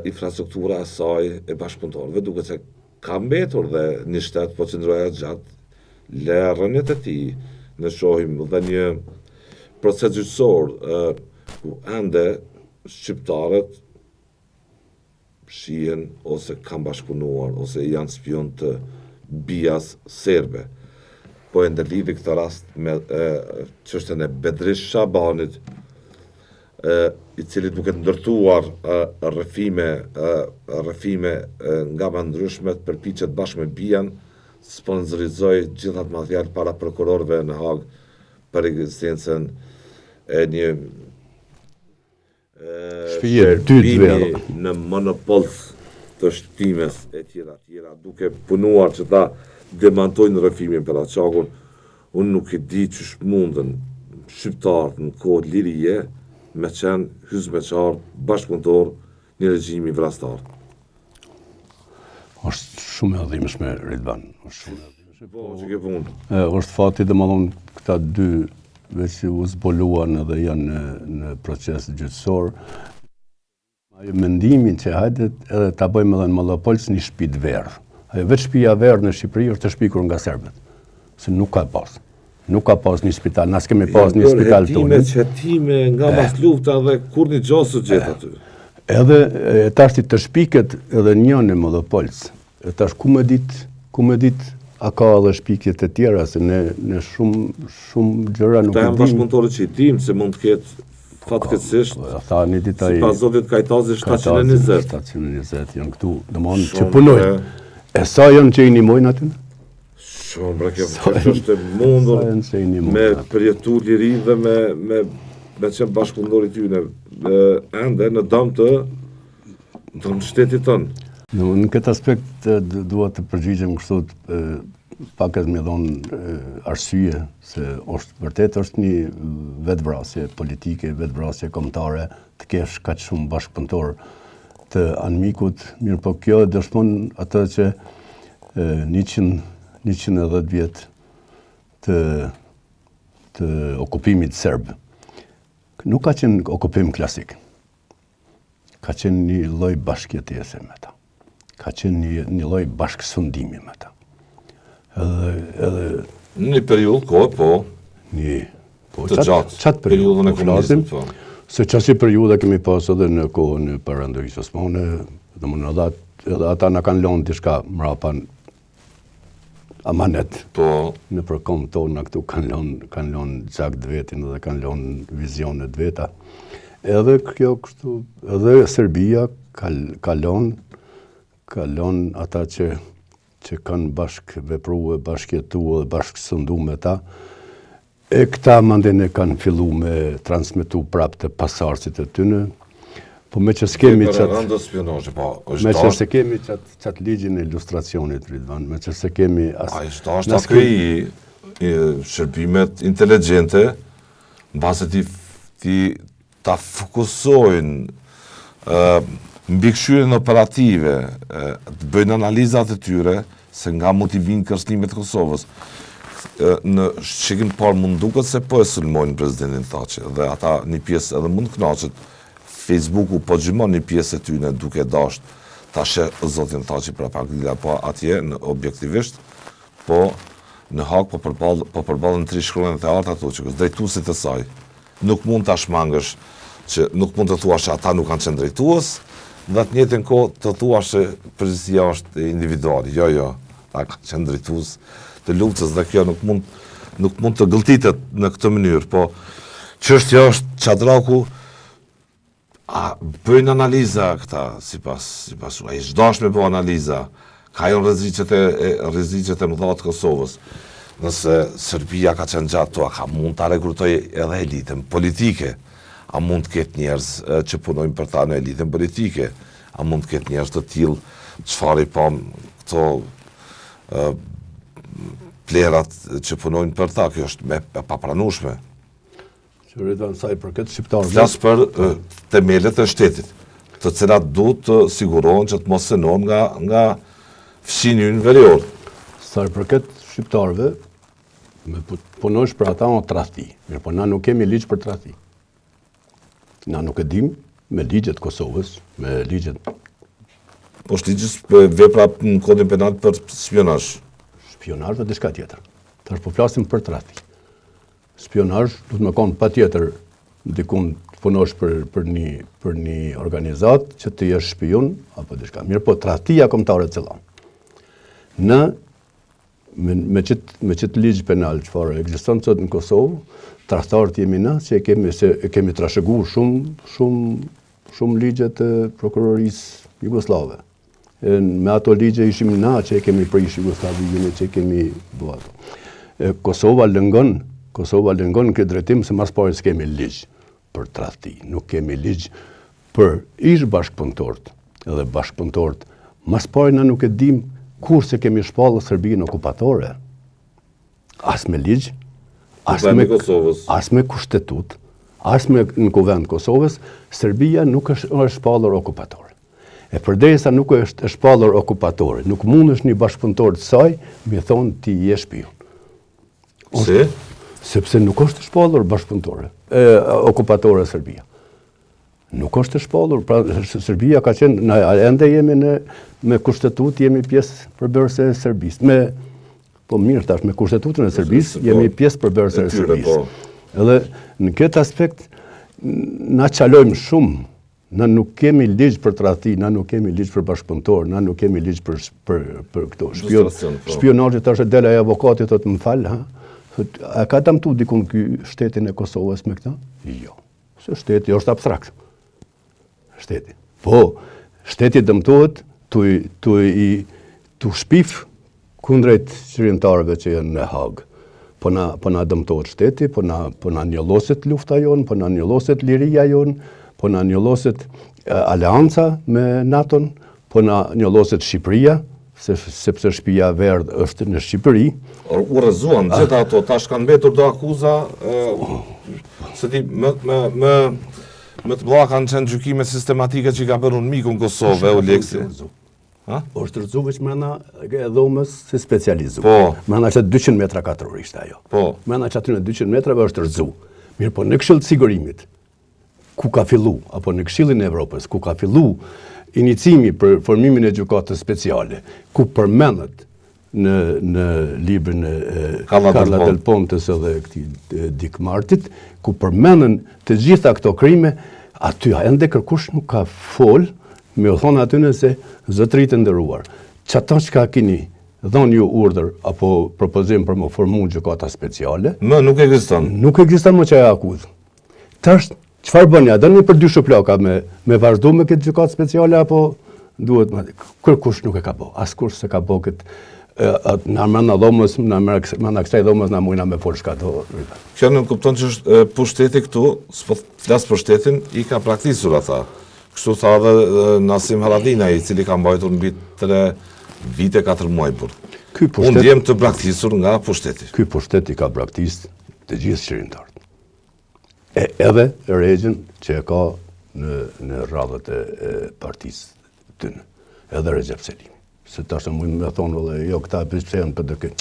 infrastruktura e saj e bashkëpunëtorëve duket se ka mbetur dhe një shtet po qëndroja gjatë le rënjet e tij. Ne shohim dhe një proces gjyqësor ku ende shqiptarët shihen ose kanë bashkëpunuar ose janë spion të bias serbe. po e ndërlidhi këtë rast me çështjen e Bedrish Shabanit, i cili duke ndërtuar rrëfime nga më ndryshme të përpiqet bashkë me bijan sponsorizoi gjithat material para prokurorëve në Hag për ekzistencën e një shërbimi në monopol të shtimes e tjera, duke punuar që ta demantojnë rrëfimin për Açakun. Unë nuk e di ç'është mundën shqiptarët në kohë lirie me qenë hysmeqar, bashkëpunëtor një regjimi vrastar. Është shumë e dhimbshme, Ridvan. Është shumë e dhimbshme. Po, që ke punë. Është fati domethënë këta dy veç që u zbuluan edhe janë në proces gjyqësor. Ajo mendimin që hajde edhe ta bëjmë edhe në Mallopolç një shtëpi të verdhë. Ajo veç shtëpia e verdhë në Shqipëri është e shpikur nga serbët. Se nuk ka pas. Nuk ka pas një spital, na s'kemi pas një spital tonë. Qetime nga mas lufta dhe kur një gjosë të gjetë aty. Edhe tash të shpiket edhe një në Mallopolç. Tash ku më dit a ka edhe shpikjet e tjera se në shumë gjëra nuk e dim. Ta janë bashkëpunëtorët që i dim se mund të ketë fatkeqësisht. Tha një ditë ai. Sipas zotit Kajtazi 720. 720 janë këtu, domthonë që punojnë. E sa janë që i ndihmojnë aty? Shumë, pra kjo është e mundur me përjetu liri dhe me qenë bashkëpunëtori tyne. Ende në dëm të shtetit tënë. Në këtë aspekt duhet të përgjigjem kështu paket me dhonë arsye, se vërtet është një vetvrasje politike, vetvrasje kombëtare, të kesh kaq shumë bashkëpunëtor të anëmikut, mirë po kjo dëshmon atë që 110 vjet të okupimit serb. Nuk ka qenë okupim klasik. Ka qenë një lloj bashkëjetese me ta. Ka qenë një lloj bashkësundimi me ta. Edhe një periudhë kohë, po. Të gjatë. Çat periudhën e komunizmit, po. Se çasi periudha kemi pas edhe në kohën e Perandorisë Osmane, domethënë edhe ata na kanë lënë diçka mrapa amanet. Po. Në përkohën tonë këtu kanë lënë gjak të vetin dhe kanë lënë vizione të veta. Edhe kjo kështu, edhe Serbia ka lënë ata që kanë bashkëvepruar, bashkëjetuar dhe bashkësunduar me ta. E këta mandene kanë fillu me transmitu prap të pasardhësit e tyne, po me që s'kemi qatë ligjin e ilustracionit, Ridvan, me që s'kemi as... A ishtë ashtë të kriji shërbimet inteligjente, në base ta fokusojnë mbikëqyrjen operative, të bëjnë analizat e tyre, se nga mund t'i vinë kërcënimet e Kosovës. Në shikim parë mund duket se po e sulmojnë presidentin Thaçi dhe ata një pjesë edhe mund kënaqet. Facebooku po gjymon një pjesë e tyne duke dashur ta sheh zotin Thaçi për pagdila, po atje në objektivisht, po në Hag po përballen tri shkronjat e arta ato që drejtuesit e saj. Nuk mund ta shmangësh që nuk mund të thuash që ata nuk kanë qenë drejtues, dhe atë njëjtën kohë të thuash se përgjegjësia është individuale. Jo, ata kanë qenë drejtues të luftës dhe kjo nuk mund të gëlltitet në këtë mënyrë, po çështja është çadraku bëjnë analiza këta sipas ai s'dashme po analiza, ka janë rreziqet e mëdha të Kosovës. Nëse Serbia ka qenë gjatë to, mund ta rekrutoj edhe elitën politike, a mund të ketë njerëz që punojnë për ta në elitën politike, a mund të ketë njerëz të tillë çfarë i pam këto plerat që punojnë për ta, kjo është me papranueshme. Ridvan, sa i përket shqiptarëve. Flas për themelet e shtetit, të cilat duhet të sigurohen që të mos sënohen nga fshinjë verior. Sa i përket shqiptarëve, me punojsh për ata o tradhti. Mirë, po na nuk kemi ligj për tradhti. Na nuk e dim me ligjet Kosovës, me ligjet. Po është ligjës vepra në kodin penal për spionazh. Spionazh dhe diçka tjetër. Tash po flasim për tradhti. Spionazh duhet më konë patjetër dikun të punosh për një organizat që të jesh spion apo diçka. Mirë, po tradhtia kombëtare cëllon. Në me qëtë ligj penal çfarë ekziston sot në Kosovë, tradhtarët jemi na që e kemi trashëguar shumë ligje të prokurorisë jugoslave. Me ato ligje ishim na që e kemi prish Jugosllavinë, që e kemi bërë ato. Kosova lëngon këtë drejtim se mas pari s'kemi ligj për tradhti, nuk kemi ligj për ish bashkëpunëtorët, edhe bashkëpunëtorët. Mas pari na nuk e dim kur se kemi shpallë Serbinë okupatore. As me ligj, as me kushtetut, as me në kuvend Kosovës, Serbia nuk është shpallur okupatore. E përderisa nuk është shpallur okupatore, nuk mundesh një bashkëpunëtor të saj me thonë ti je spion. Si? Sepse nuk është shpallur bashkëpunëtore, okupatore Serbia. Nuk është shpallur, pra Serbia ka qenë, ende jemi me kushtetut, jemi pjesë përbërëse e Serbisë. Po mirë tash, me kushtetutën e Serbisë, jemi pjesë përbërëse e Serbisë. Edhe në këtë aspekt, na qalojmë shumë, na nuk kemi ligj për tradhti, na nuk kemi ligj për bashkëpunëtor, na nuk kemi ligj për këto. Shpionazhi tash del ai avokati thotë më fal, ha? A ka damtu dikun ky shtetin e Kosovës me këtë? Jo. Se shteti është abstrakt. Shteti. Po, shteti dëmtohet tu shpif kundrejt qytetarëve që janë në Hag. Po na dëmtohet shteti, po na njolloset lufta jonë, po na njolloset liria jonë, po na njolloset aleanca me NATO-n, po na njolloset Shqipëria, sepse shtëpia verdh është në Shqipëri. U rrëzuan gjitha ato, tash kanë mbetur do akuza, se ti më të bëlla kanë qenë gjykime sistematike që i ka bërë unë miku në Kosovë, Oleksi. është rëzu veç mrena e dhomës se specializu. Po. Mrena që 200 metra katror ishte ajo. Po. Mrena që aty në 200 metrave është rëzu. Mirë po në Këshill të Sigurimit, ku ka fillu, apo në Këshillin e Evropës, ku ka fillu inicimi për formimin e gjykatës speciale, ku përmendet në librin e Carla Del Pontes edhe këtij Dick Martit, ku përmenden të gjitha këto krime, aty ende kërkush nuk ka fol, me u thonë aty nëse zotërit e nderuar, çato çka keni dhënë ju urdhër apo propozim për më formu gjykata speciale, nuk ekziston. Nuk ekziston më çaja akuzë. Tash çfarë bën ja? Dënë për dy shploka me vazhdu me këtë gjykatë speciale apo duhet kërkush nuk e ka bë. Askush se ka bë këtë në mrena dhomës, në mrena kësaj dhomës na mujna me fol shka do. Kjo nuk kupton që është pushteti këtu, s'po flas për shtetin, i ka praktikisur ata. Kështu tha dhe Nasim Haradinaj, i cili ka mbajtur mbi 3 vite 4 muaj burr. Unë jem të braktisur nga pushteti. Ky pushteti ka braktisë të gjithë shërimtarët. Edhe regjën që e ka në radhët e partisë tyne, edhe Recep Selimi. Se tash mund me thonë, jo këta pse janë PDK.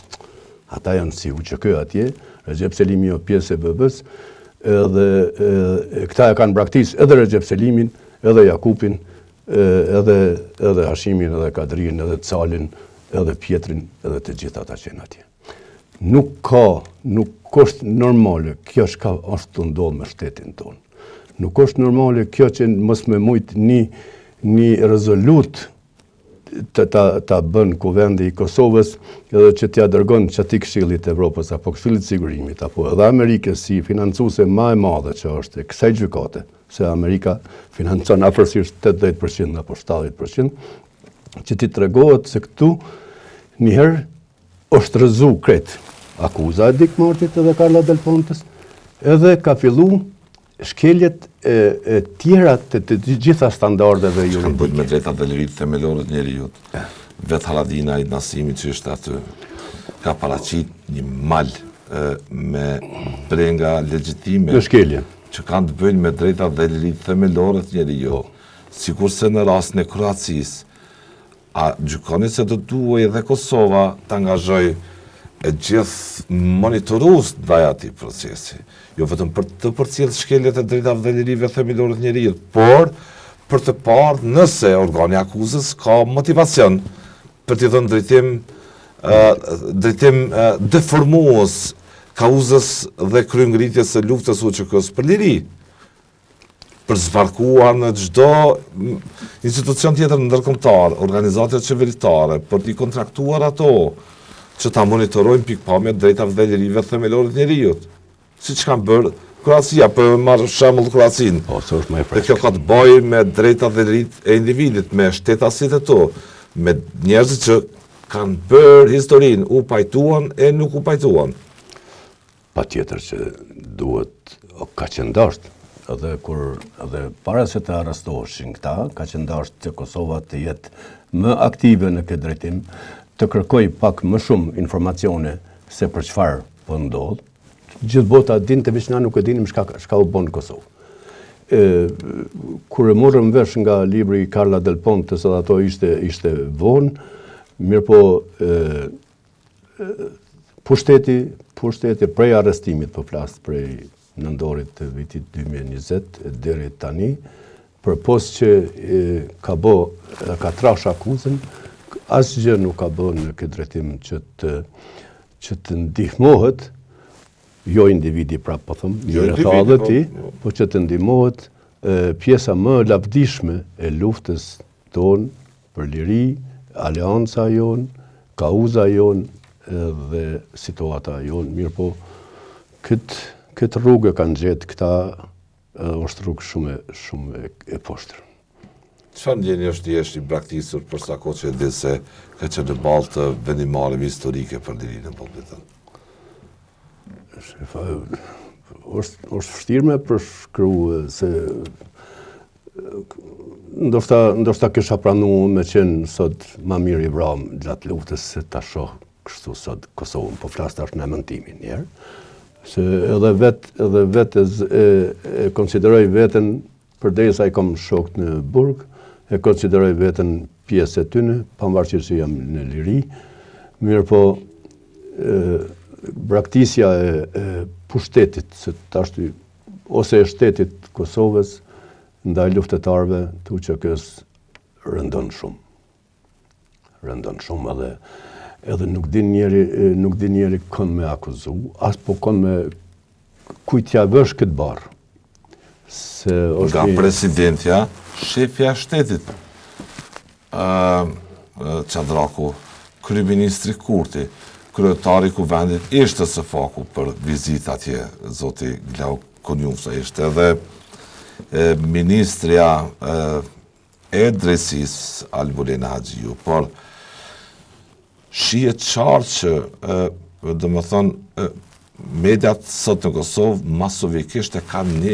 Ata janë si UÇK atje, Recep Selimi jo pjesë e BB-s, edhe këta e kanë braktisë edhe Recep Selimin, edhe Jakupin, edhe Hashimin, edhe Kadrin, edhe Calin, edhe Pjetrin, edhe të gjitha ata që janë atje. Nuk është normale kjo që është të ndodhë me shtetin tonë. Nuk është normale kjo që mos me mujt një rezolut ta bën kuvendi i Kosovës edhe që t'ja dërgon qati Këshillit të Evropës apo Këshillit të Sigurimit apo edhe Amerikës si financuese më e madhe që është e kësaj gjykate, se Amerika financon afërsisht 80% apo 70%, që ti tregohet se këtu njëherë është rëzu kret akuza e Dick Martit edhe Carla Del Pontes, edhe ka fillu shkeljet e tjera të gjitha standardeve juridike. Kanë bëjt me drejta dhe lirit themelore të njeriut. Vetë Haradinaj, Nasimi që është aty, ka paraqit një mal me brenga legjitime në shkelje që kanë të bëjnë me drejta dhe lirit themelore të njeriut. Sikurse në rastin e Kroacisë, a gjykoni se do duhej edhe Kosova të angazhoj e gjithë monitorues ndaj atij procesi. Jo vetëm për të përcjellë shkeljet e drejtave dhe lirive themelore të njerijut, por për të parë nëse organi akuzës ka motivacion për t'i dhënë drejtim deformues kauzës dhe kryengritjes së luftës UÇK-s për liri. Për zbarkuar në çdo institucion tjetër ndërkombëtar, organizatat qeveritare, për t'i kontraktuar ato, që ta monitorojnë pikpamjet drejtave dhe lirive themelore të njerijut. Siç kanë bërë Kroacia, për marrë shembull Kroacinë. Dhe kjo ka të bëjë me drejtat dhe liritë e individit, me shtetasit e to, me njerëzit që kanë bërë historinë, u pajtuan e nuk u pajtuan. Patjetër që duhet ka qëndasht, edhe para se të arrestoheshin këta, ka qëndasht që Kosova të jetë më aktive në këtë drejtim, të kërkoj pak më shumë informacione se për çfarë po ndodh. Gjithë bota din të veç na nuk e dinim çka u bën në Kosovë. Kur e morëm vesh nga libri i Carla Del Ponte, se ato ishte vonë, mirë po pushteti prej arrestimit, po flas prej nëndorit të vitit 2020 deri tani, përpos që ka trash akuzën, asgjë nuk ka bën në këtë drejtim që të ndihmohet, jo individi prap po them, jo rrethadhe ti, po që të ndihmohet pjesa më lavdishme e luftës tonë për liri, aleanca jonë, kauza jonë dhe situata jonë. Mirë po, këtë rrugë kanë gjetë këta, është rrugë shumë e poshtër. Çfarë ndjeni është thjesht i braktisur për sa kohë që e di se ka qenë në ballë të vendimarrjeve historike për lirinë e popullit? është vështirë me përshkruar se ndoshta kisha pranuar me qenë sot më mirë i vrarë gjatë luftës se ta shoh kështu sot Kosovën, po flas tash në mendimin një herë. Se edhe vetë e konsideroj veten, përderisa i kam shokët në burg, e konsideroj veten pjesë e tyne, pavarësisht se jam në liri. Mirë po, braktisja e pushtetit, se tashti, ose e shtetit Kosovës, ndaj luftetarëve, tu që kësë rëndon shumë. Rëndon shumë edhe nuk din njeri kon me akuzu, as po kon me kujtja vësh këtë barë. Nga presidentja, shefja shtetit, Qadraku, kryeministri Kurti, kryetari kuvendit ishte së faku për vizit atje, zoti Glau Konjufsa ishte, edhe ministrja e drejtësisë Albulena Haxhiu, por shihet qartë që do më thonë mediat sot në Kosovë masovikisht e kanë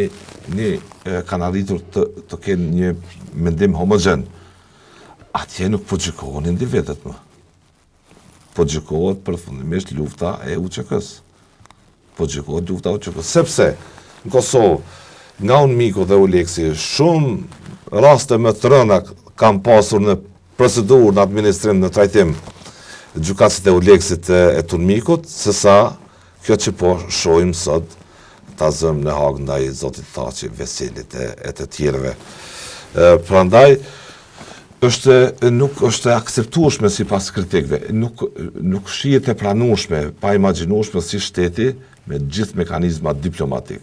kanë arritur të kenë një mendim homogen. Atje nuk po gjykohen individet më. Po gjykohet përfundimisht lufta e UÇK-s. Po gjykohet lufta e UÇK-s. Sepse në Kosovë, nga UNMIK-u dhe ULEKS-i, shumë raste më të rënda kanë pasur në procedurë, në administrim, në trajtim gjykatësit e ULEKS-it e të UNMIK-ut, sesa kjo që po shohim sot ta zëm në Hagë ndaj zotit Thaçi, Veselit e të tjerëve. Prandaj nuk është akceptueshme sipas kritikëve, nuk shihet e pranueshme, pa imagjinueshme si shteti me gjithë mekanizmat diplomatik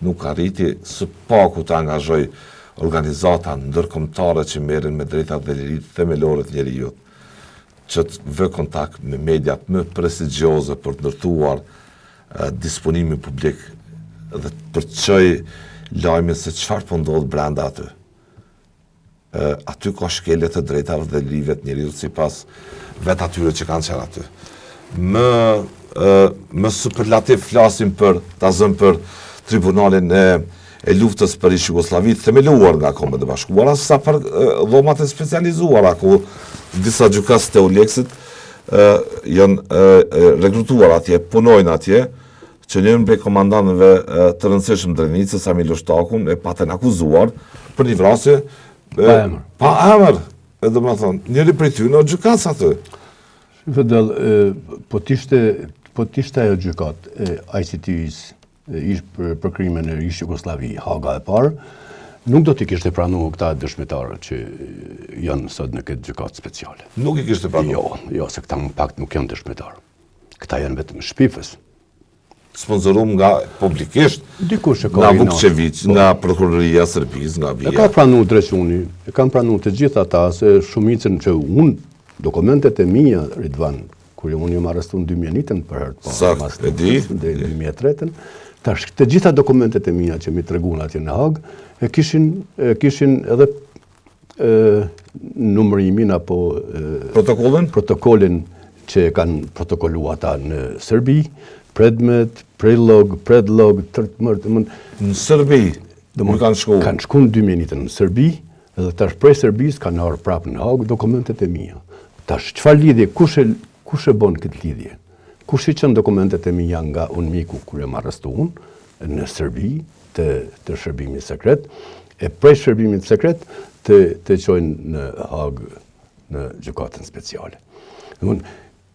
nuk arriti së paku të angazhoj organizata ndërkombëtare që merren me drejtat dhe liritë themelore të njerëzit, që të vë kontakt me mediat më prestigjioze për të ndërtuar disponimin publik dhe për të çoj lajmin se çfarë po ndodh brenda aty. Aty ka shkelje të drejtave dhe lirive të njerëzit sipas vetë atyre që kanë qenë aty. Më superlativ flasim për për tribunalin e luftës për ish Jugosllavit, themeluar nga Kombet e Bashkuara, sa për dhomat e specializuara, ku disa gjykatës të ULEKS-it janë rekrutuar atje, punojnë atje, që njërën prej komandantëve të rëndësishëm Drenicës, Sami Lushtakun, e paten akuzuar për një vrasje pa emër. Edhe më thonë, njëri prej ty në gjykatës aty. Vedel, po t'ishte ajo gjykat e ICT-s për krimen e ish Jugosllavi, Haga e parë, nuk do t'i kishte pranuar këta dëshmitarë që janë sot në këtë gjykatë speciale. Nuk i kishte pranuar? Jo, se këta në pakt nuk janë dëshmitarë. Këta janë vetëm shpifës. Sponsorum nga publikisht, nga Vukčević, nga prokuroria e Serbisë, nga VIA. E ka pranuar Drequni, e kanë pranuar të gjithë ata, se shumicën që unë, dokumentet e mia, Ridvan, kur unë jam arrestuar në 2001 për herë të Sakt, mas e di. deri në 2003. Tash të gjitha dokumentet e mia që mi treguan atje në Hag e kishin edhe numërimin apo protokollin që kanë protokolluar ata në Serbi, predmet, predlog, në Serbi. Kanë shku në 2001 në Serbi, edhe tash prej Serbisë kanë ardhur prapë në Hag dokumentet e mia. Tash çfarë lidhje, kush e bën këtë lidhje? Kush i çon dokumentet e mia nga unë miku kur jam arrestuar në Serbi të shërbimit sekret, e prej shërbimit sekret të çojnë në Hag në gjykatën speciale.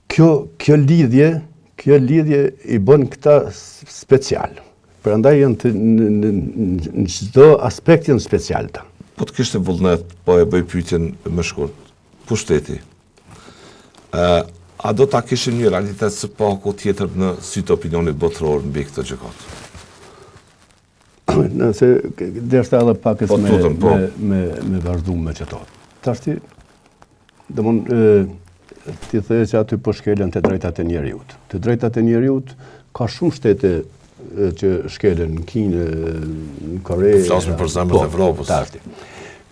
Kjo lidhje i bën këta special. Prandaj janë në çdo aspekt janë special ta. Po të kishte vullnet, po e bëj pyetjen më shkurt. Pushteti. A do ta kishin një realitet së paku tjetër në sytë opinionit botëror mbi këtë gjykatë? Nëse derisa edhe pakës me vazhdu me qëto. Tashti, ti the që aty po shkelen të drejtat e njeriut. Të drejtat e njeriut ka shumë shtete që shkelen në Kinë, në Kore. Flasme për zemrët e Evropës. Tashti.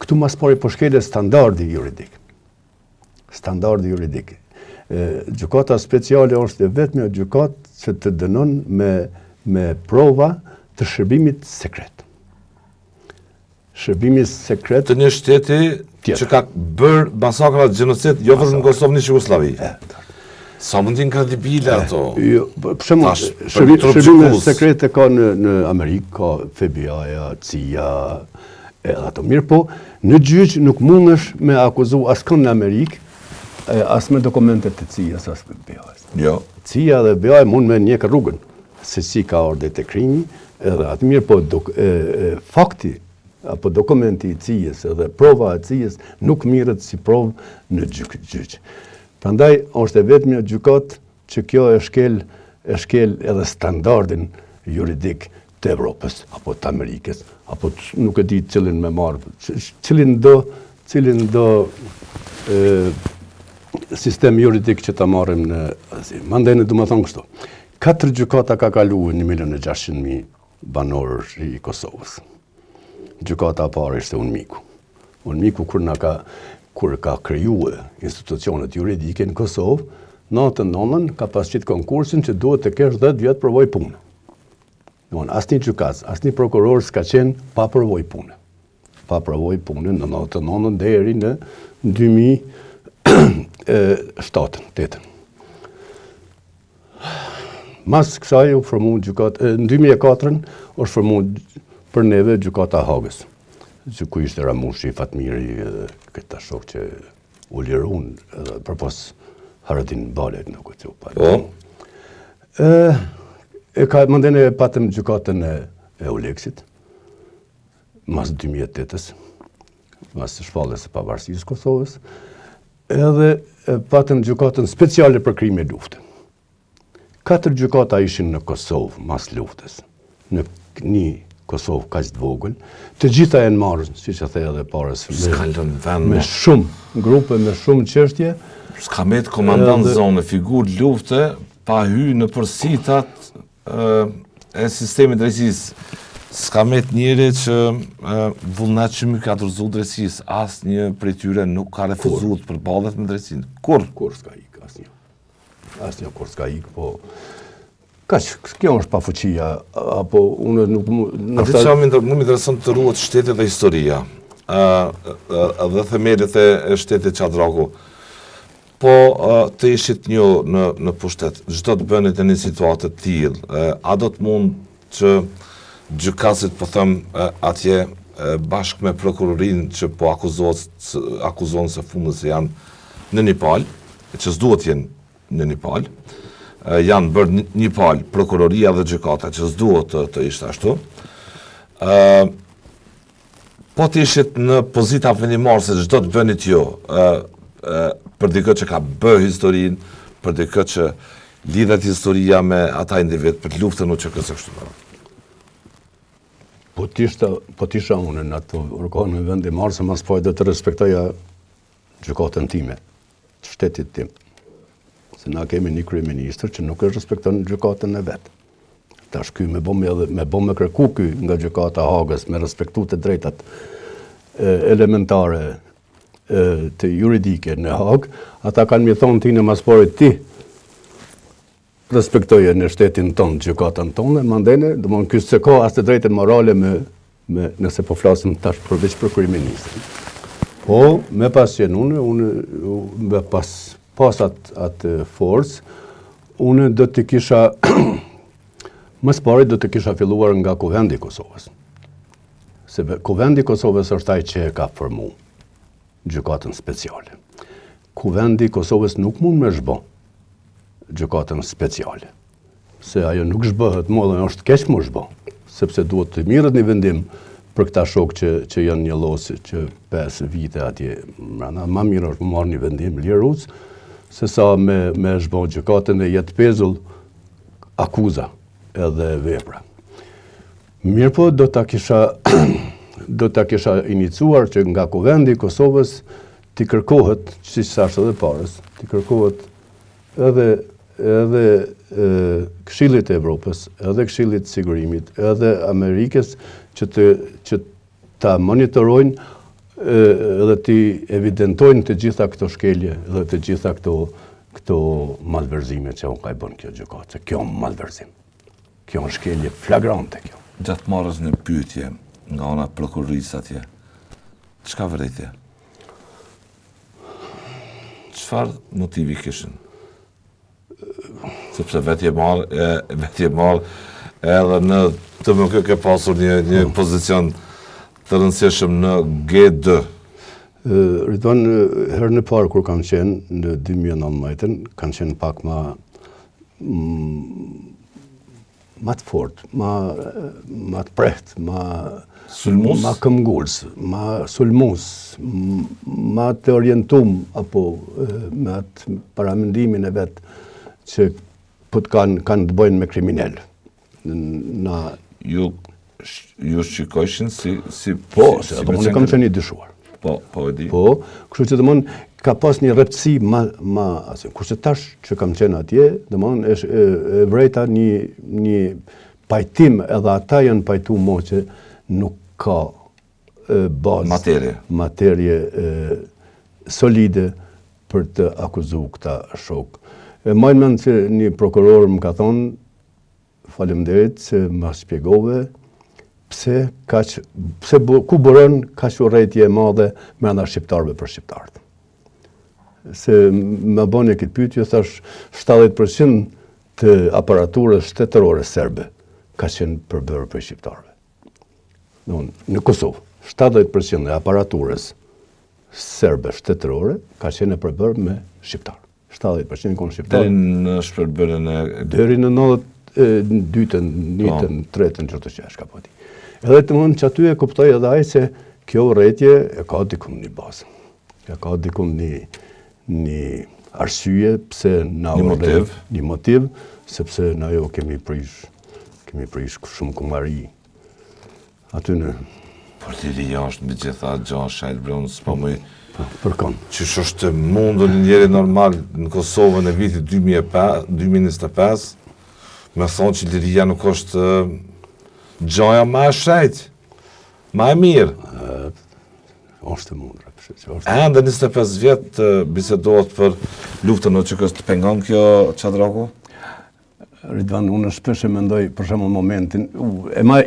Këtu mas pari po shkelen standardi juridik. Standardi juridik. Gjykata speciale është vetëm gjykatë që të dënon me prova të shërbimit sekret. Shërbimi sekret të një shteti që ka bërë masakrat gjenocid jo vetëm në Kosovë, në Jugosllavi. Sa mundin kredibile ato? Për shembull, shërbimi sekret e ka në Amerikë, ka FBI-ja, CIA, edhe ato. Mirë po, në gjyq nuk mundesh me akuzu askën në Amerikë, as me dokumentet të CIA-s, as me FBI-s. Jo. CIA dhe FBI mund me njekë rrugën, se si ka orde të krimi, edhe atë mirë po fakti, apo dokumenti i CIA-s edhe prova e CIA-s nuk mirët si provë në gjyq. Prandaj, është e vetëm një gjykatë që kjo e shkel edhe standardin juridik të Evropës, apo të Amerikës, apo nuk e di cilin me marë, cilin do sistem juridik që ta marrim në Azi. Mandej në du më thonë kështu. 4 gjykata ka kalu 1.600.000 banorësh i Kosovës. Gjykata parë ishte unë miku. Unë miku kur ka krijuar institucionet juridike në Kosovë, 99 ka pasqit konkursin që duhet të kesh 10 vjet përvojë punë. Asnjë gjykat, asnjë prokuror s'ka qenë pa përvojë punë. Pa përvojë punë në 99 deri në 2007-2008. Mas kësaj u formu gjykatë, në 2004 është formu për neve gjykata Hagës, që ku ishte Ramushi, Fatmiri, këta shok që u lirun, për pos Haradin Balet, nuk e që u pale. Mandene e patëm gjykatën e Euleksit, mas 2008-ës, mas shpallës e pavarësisë Kosovës, edhe patëm gjykatën speciale për krime luftë. 4 gjykata ishin në Kosovë mas luftës, në një Kosovë kaq të vogël, të gjitha janë marrë, siç e the edhe parës, me shumë grupe, me shumë çështje. S'ka me të komandant zonë, figurë lufte, pa hy në përsitat e sistemit drejtësisë. S'ka me të njëri që vullnet që më ka dorëzu drejtësisë, asë një prej tyre nuk ka refuzuar të përballet me drejtësinë. Kur s'ka ik, asnjë. Asnjë kur s'ka ik, po kjo është pa fuqia, apo unë nuk mu më intereson të ruhet shtetet dhe historia, dhe themelit e shtetit Qadraku. Po të ishit një në pushtet, çdo të bënit në një situatë të tillë, a do të mund që gjykasit po them atje bashkë me prokurorinë që po akuzohen se fundës se janë në një palë, që s'duhet jenë në një palë, janë bërë një palë, prokuroria dhe gjykata, që s'duhet të ishte ashtu. Po të ishit në pozita vendimare se çdo të bënit jo, për dikë që ka bërë historinë, për dikë që lidhet historia me ata individ, për luftën u që kësë kështu bërë. Po t'isha unë në ato organe vendimare, se mas po e dhe të respektoja gjykatën time, të shtetit tim. se na kemi një kryeministër që nuk e respekton gjykatën e vet. Tash ky me bëm me kërku ky nga gjykata e Hagës me respektu të drejtat elementare të juridike në Hagë, ata kanë më thonë ti në masporit ti respektoje në shtetin tonë, gjykatën tonë, mandene, domthonjë ky s'ka as të drejtën morale nëse po flasim tash përveç për kryeministrin. Po, me pas qenë unë pas atë forcë, unë do të kisha më së pari do të kisha filluar nga Kuvendi i Kosovës. Se Kuvendi i Kosovës është ai që e ka formu gjykatën speciale. Kuvendi i Kosovës nuk mund me zhbo gjykatën speciale. Se ajo nuk zhbëhet, modën është keq më zhbo, sepse duhet të mirët një vendim për këta shokë që janë një losë që 5 vite atje. Ma mirë është më marrë një vendim lirus, se sa me zhbo gjykatën e jetë pezull akuza edhe vepra. Mirë po, do ta kisha inicuar që nga Kuvendi i Kosovës t'i kërkohet, si thash edhe parës, t'i kërkohet edhe Këshillit e Evropës, edhe Këshillit të Sigurimit, edhe Amerikës që ta monitorojnë edhe t'i evidentojnë të gjitha këto shkelje dhe të gjitha këto malverzime që unë ka i bën kjo gjykatë. Kjo malverzim. Kjo është shkelje flagrante kjo. Gjatë marrës në pyetje nga ana prokurorisë atje, çka vërejtje? Çfarë motivi kishin? Sepse vetë je marrë edhe në TMK ke pasur një pozicion të rëndësishëm në G2. Ridvan, herën e parë kur kam qenë në 2019, kanë qenë pak ma të fort, ma të preht, sulmus, ma këmbgulës, ma sulmus, ma të orientum, apo me atë paramendimin e vetë që kanë të bëjnë me kriminal. Ju shikojshin si po, se apo unë kam qenë i dyshuar. Po, e di. Po, kështu që domthon ka pas një rreptësi kurse tash që kam qenë atje, domthon e vrejta një pajtim, edhe ata janë pajtu mo që nuk ka bazë materje solide për të akuzu këta shok. Majnë mend që një prokuror më ka thonë, faleminderit se më shpjegove, ku buron kaq urrëtie e madhe brenda shqiptarëve për shqiptarët. Se më bënë këtë pyetje, thash 70% të aparaturës shtetërore serbe ka qenë përbërë për shqiptarëve. Në Kosovë, 70% e aparaturës serbe shtetërore ka qenë e përbërë me shqiptarë. 70% konë shqiptarë. Deri në shpërbërjen deri në 92-ën, 3-ën çfarë të ka po di. Edhe të mund që aty e kuptoj edhe ai se kjo urrëtie e ka dikun një bazë. E ka dikun një arsye pse na një motiv, sepse na jo kemi prish shumë kumari. Aty në por ti jashtë me gjitha gjanë shajt brënë, s'po më përkon. Që është mundur një njeri normal në Kosovën e vitit 2025, me thonë që liria nuk është gjaja ma e shajt, ma e mirë. është mundur. Ende 25 vjetë bisedohet për luftën në që kështë të pengon kjo qadraku? Ridvan, unë shpesh e mendoj për shembull momentin,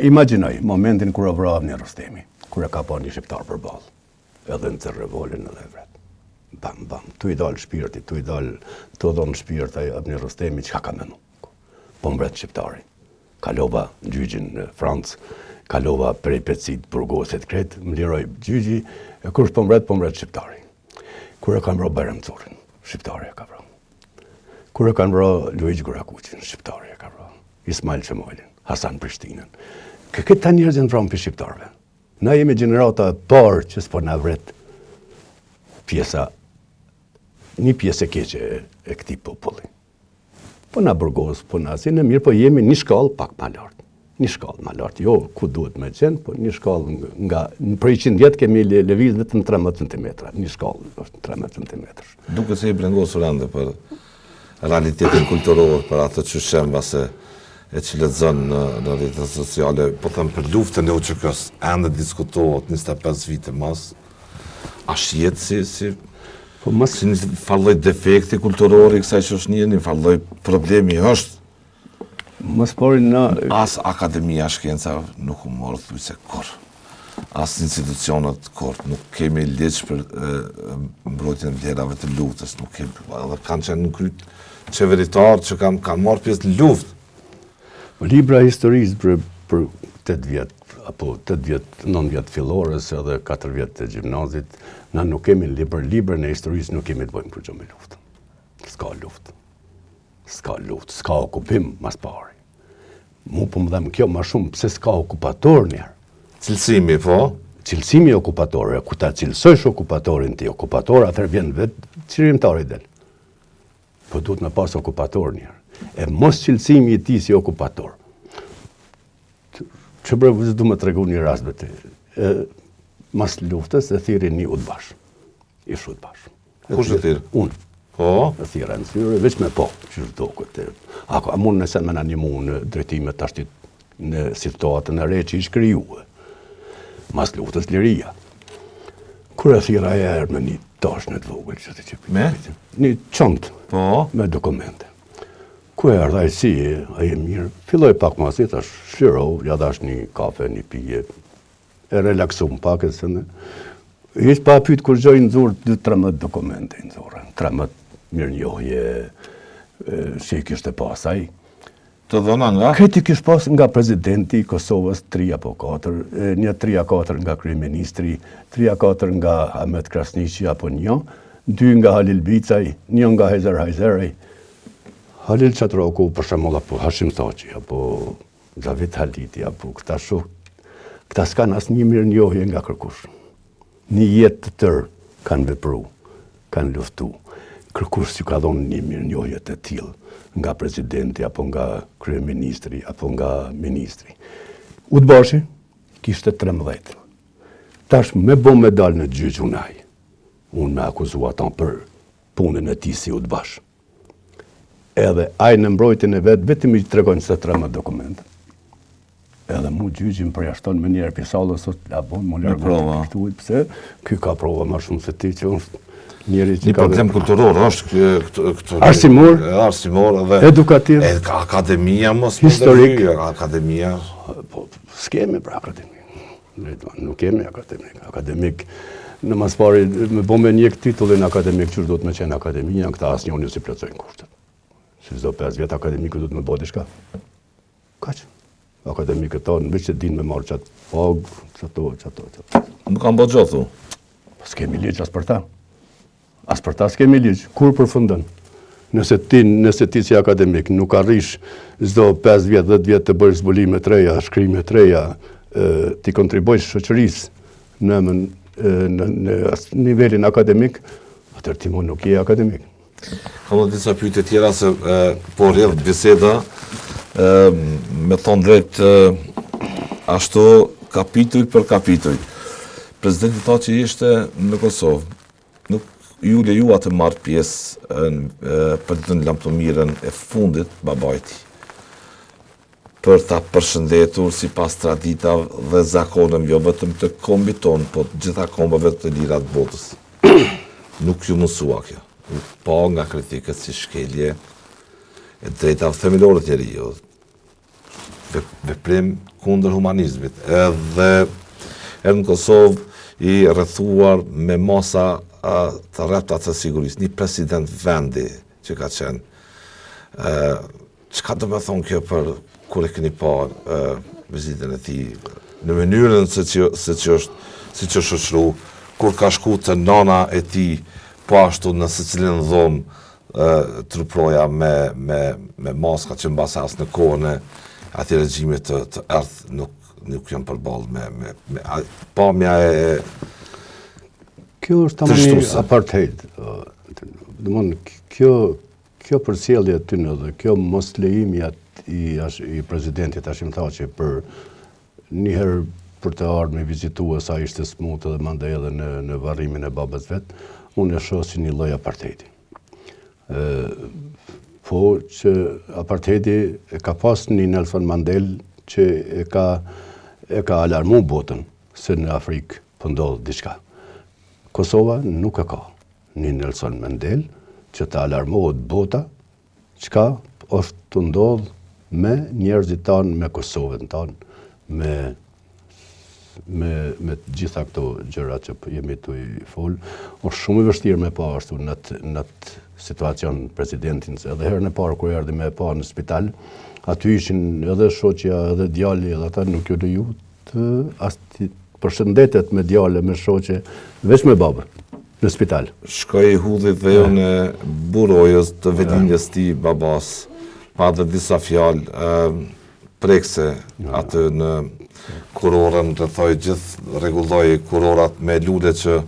imagjinoj momentin kur vrau Avni Rostemi, kur e ka pa një shqiptar përballë, edhe në të revolin edhe vret. Bam, tu i dal shpirti, tu i dal të dhon shpirt ai Avni Rostemi, çka ka menu? Po mbret shqiptari. Kalova gjyqin në Francë, kalova prej Pecit, Burgoset, Kret, më liroj gjyqi, e kur po mbret shqiptari. Kur e kanë vrarë Berem Currin, shqiptari e ka vrarë. Kur e kanë vrarë Luigi Gurakuqin, shqiptari e ka vrarë. Ismail Çemolin, Hasan Prishtinën. Këta njerëz janë vrarë për shqiptarëve. Na jemi gjenerata e parë që s'po na vret një pjesë e keqe e këtij populli. Po na burgos, po na si në mirë, po jemi një shkallë pak më lartë. Një shkallë më lartë, jo ku duhet me qenë, po një shkallë nga për 100 vjet kemi lëviz vetëm 13 cm. Një shkallë është 13 cm. Duke se i blengosur ende për realitetin kulturor, për atë që shemba se e që lexon në rrjetet sociale, po them për luftën e UÇK-s, ende diskutohet 25 vite mas, a shihet si Po mas si një falloj defekti kulturor i kësaj shoqënie, një falloj problemi është mas pari na as Akademia e Shkencave nuk u morë thujse kur. As institucionet kur. Nuk kemi ligj për mbrojtjen e vlerave të luftës. Nuk kemi, edhe kanë qenë në kryt qeveritarë që kanë marrë pjesë në luftë. libra historisë për 8 vjet apo 8 vjet, 9 vjet fillores edhe 4 vjet të gjimnazit, na nuk kemi librën e historisë nuk kemi të bëjmë për gjë me luftë. S'ka luftë. S'ka luftë, s'ka okupim mas pari. Mu po më dhem kjo ma shumë pse s'ka okupator njerë. Cilësimi, po? Cilësimi okupator, ku ta cilësojsh okupatorin ti, okupator atër vjen vetë qirimtari del. Po duhet me pas okupator njerë. E mos cilësimi i ti si okupator. Që brevë du me të regu një rast bete. Mas luftës e thiri një udbash. Ish udbash. Kush e thirë? Unë. Po? E thira në syre, veç me po, që shdo këtë. A mund nëse me në një mu në drejtime të ashtit në situatën e re që ishë kryuë. Mas luftës liria. Kur e thira e erë me një tash në të vogël, që të qëpit. Me? Një qëndë Po? me dokumente. Ku e ardha i si, a e mirë, filloj pak mas i tash shiro, ja dash një kafe, një pije, e relaksum pak e se në. Ishtë pa pyt kur gjoj në zurë 13 dokumente në zurë, 13 mirë njohje, që i kishte pasaj. Të dhona nga? Këti kishte pas nga prezidenti i Kosovës 3 apo 4, një 3 a 4 nga kryeministri, 3 a 4 nga Ahmet Krasniqi apo 1, 2 nga Halil Bicaj, 1 nga Hajzer Hajzerej. Halil Qatroku, për shembull, apo Hashim Thaçi, apo Zavit Haliti, apo këta shok, këta s'kan as një mirë njohje nga kërkush. Një jetë të tërë kanë vepru, kanë luftu. Kërkush që ka dhonë një mirë njohje të tillë nga presidenti, apo nga kryeministri, apo nga ministri. Udbashi kishte 13. Tash me bo me dal në gjyq unaj. Unë me akuzu ata për punën e tij si udbash. Edhe ai në mbrojtjen e vet vetëm i tregojnë se 13 dokumente. Edhe mu gjyqin përjashton me njerë pisallës, sot la bon, mu lërgoj këtu, pse, ky ka prova ma shumë se ti që është njeri që Një problem kulturor është këtë... Arsimor, Arsimor, edukativ, akademia mos... Historik. Akademia... Po, s'kemi për akademik. Nuk kemi akademik. Akademik, në mas pari, me bo me njek titullin akademik, që do të me qenë akademia, këta asë njoni si plëcojnë kushtet. Si zdo 5 vjetë akademiku do të me bo diçka. Kaq. Akademikët tonë, veç që din me marrë qatë pagë, qato. Nuk kam bo gjothu. S'kemi ligj as për ta. As për ta s'kemi ligj. Kur përfundon? Nëse ti si akademik nuk arrish çdo 5 vjet, 10 vjet të bësh zbulime të reja, shkrime të reja, ti kontribojsh shoqërisë në nivelin akademik, atëherë ti nuk je akademik. Kam dhe disa pyetje tjera se po rrjedh biseda, me thonë drejt ashtu kapitull për kapitull. Presidenti tha që ishte në Kosovë. Nuk ju lejua të marrë pjesë për ditën lamtomirën e fundit babajti. Për ta përshëndetur si pas traditave dhe zakonëm jo vetëm të kombit tonë, po të gjitha kombave të lira të botës. Nuk ju mësua kjo. Pa nga kritikët si shkelje e drejtave themelore të njeriu. Veprim kundër humanizmit. Edhe në Kosovë i rrethuar me masa të rrepta të sigurisë, një president vendi që ka qenë. Çka do me thonë kjo për kur e keni pa vizitën e tij në mënyrën se që është shoqëru, kur ka shku të nana e tij po ashtu në secilin dhomë truproja me maska që mbasa as në kohën e ati regjimit të erth nuk janë përballë me pamja e Kjo është tamani apartheid. Domthon kjo përcjellje aty dhe kjo mos lejimi i presidentit Hashim Thaçi për një herë për të ardhur me vizitua sa ishte smut edhe mandej edhe në varrimin e babës vet, unë e shoh si një lloj apartheidi. Po që apartheidi e ka pas një Nelson Mandela që e ka alarmu botën se në Afrikë po ndodh diçka. Kosova nuk e ka një Nelson Mandela që të alarmohet bota çka është të ndodh me njerëzit tanë, me Kosovën tanë, me të gjitha këto gjëra që jemi të i folë. Është shumë i vështirë me pa ashtu në atë situacion presidentin, se edhe herën e parë kur erdhi me pa në spital, aty ishin edhe shoqja, edhe djali, edhe ata nuk ju leju të as të përshëndetet me djale, me shoqe, veç me babën në spital. Shkoj i hudhit dhe jo në burojës të vedinjës ti babas, pa dhe disa fjalë prekse atë në kurorën, të thoj gjithë rregulloi kurorat me lule që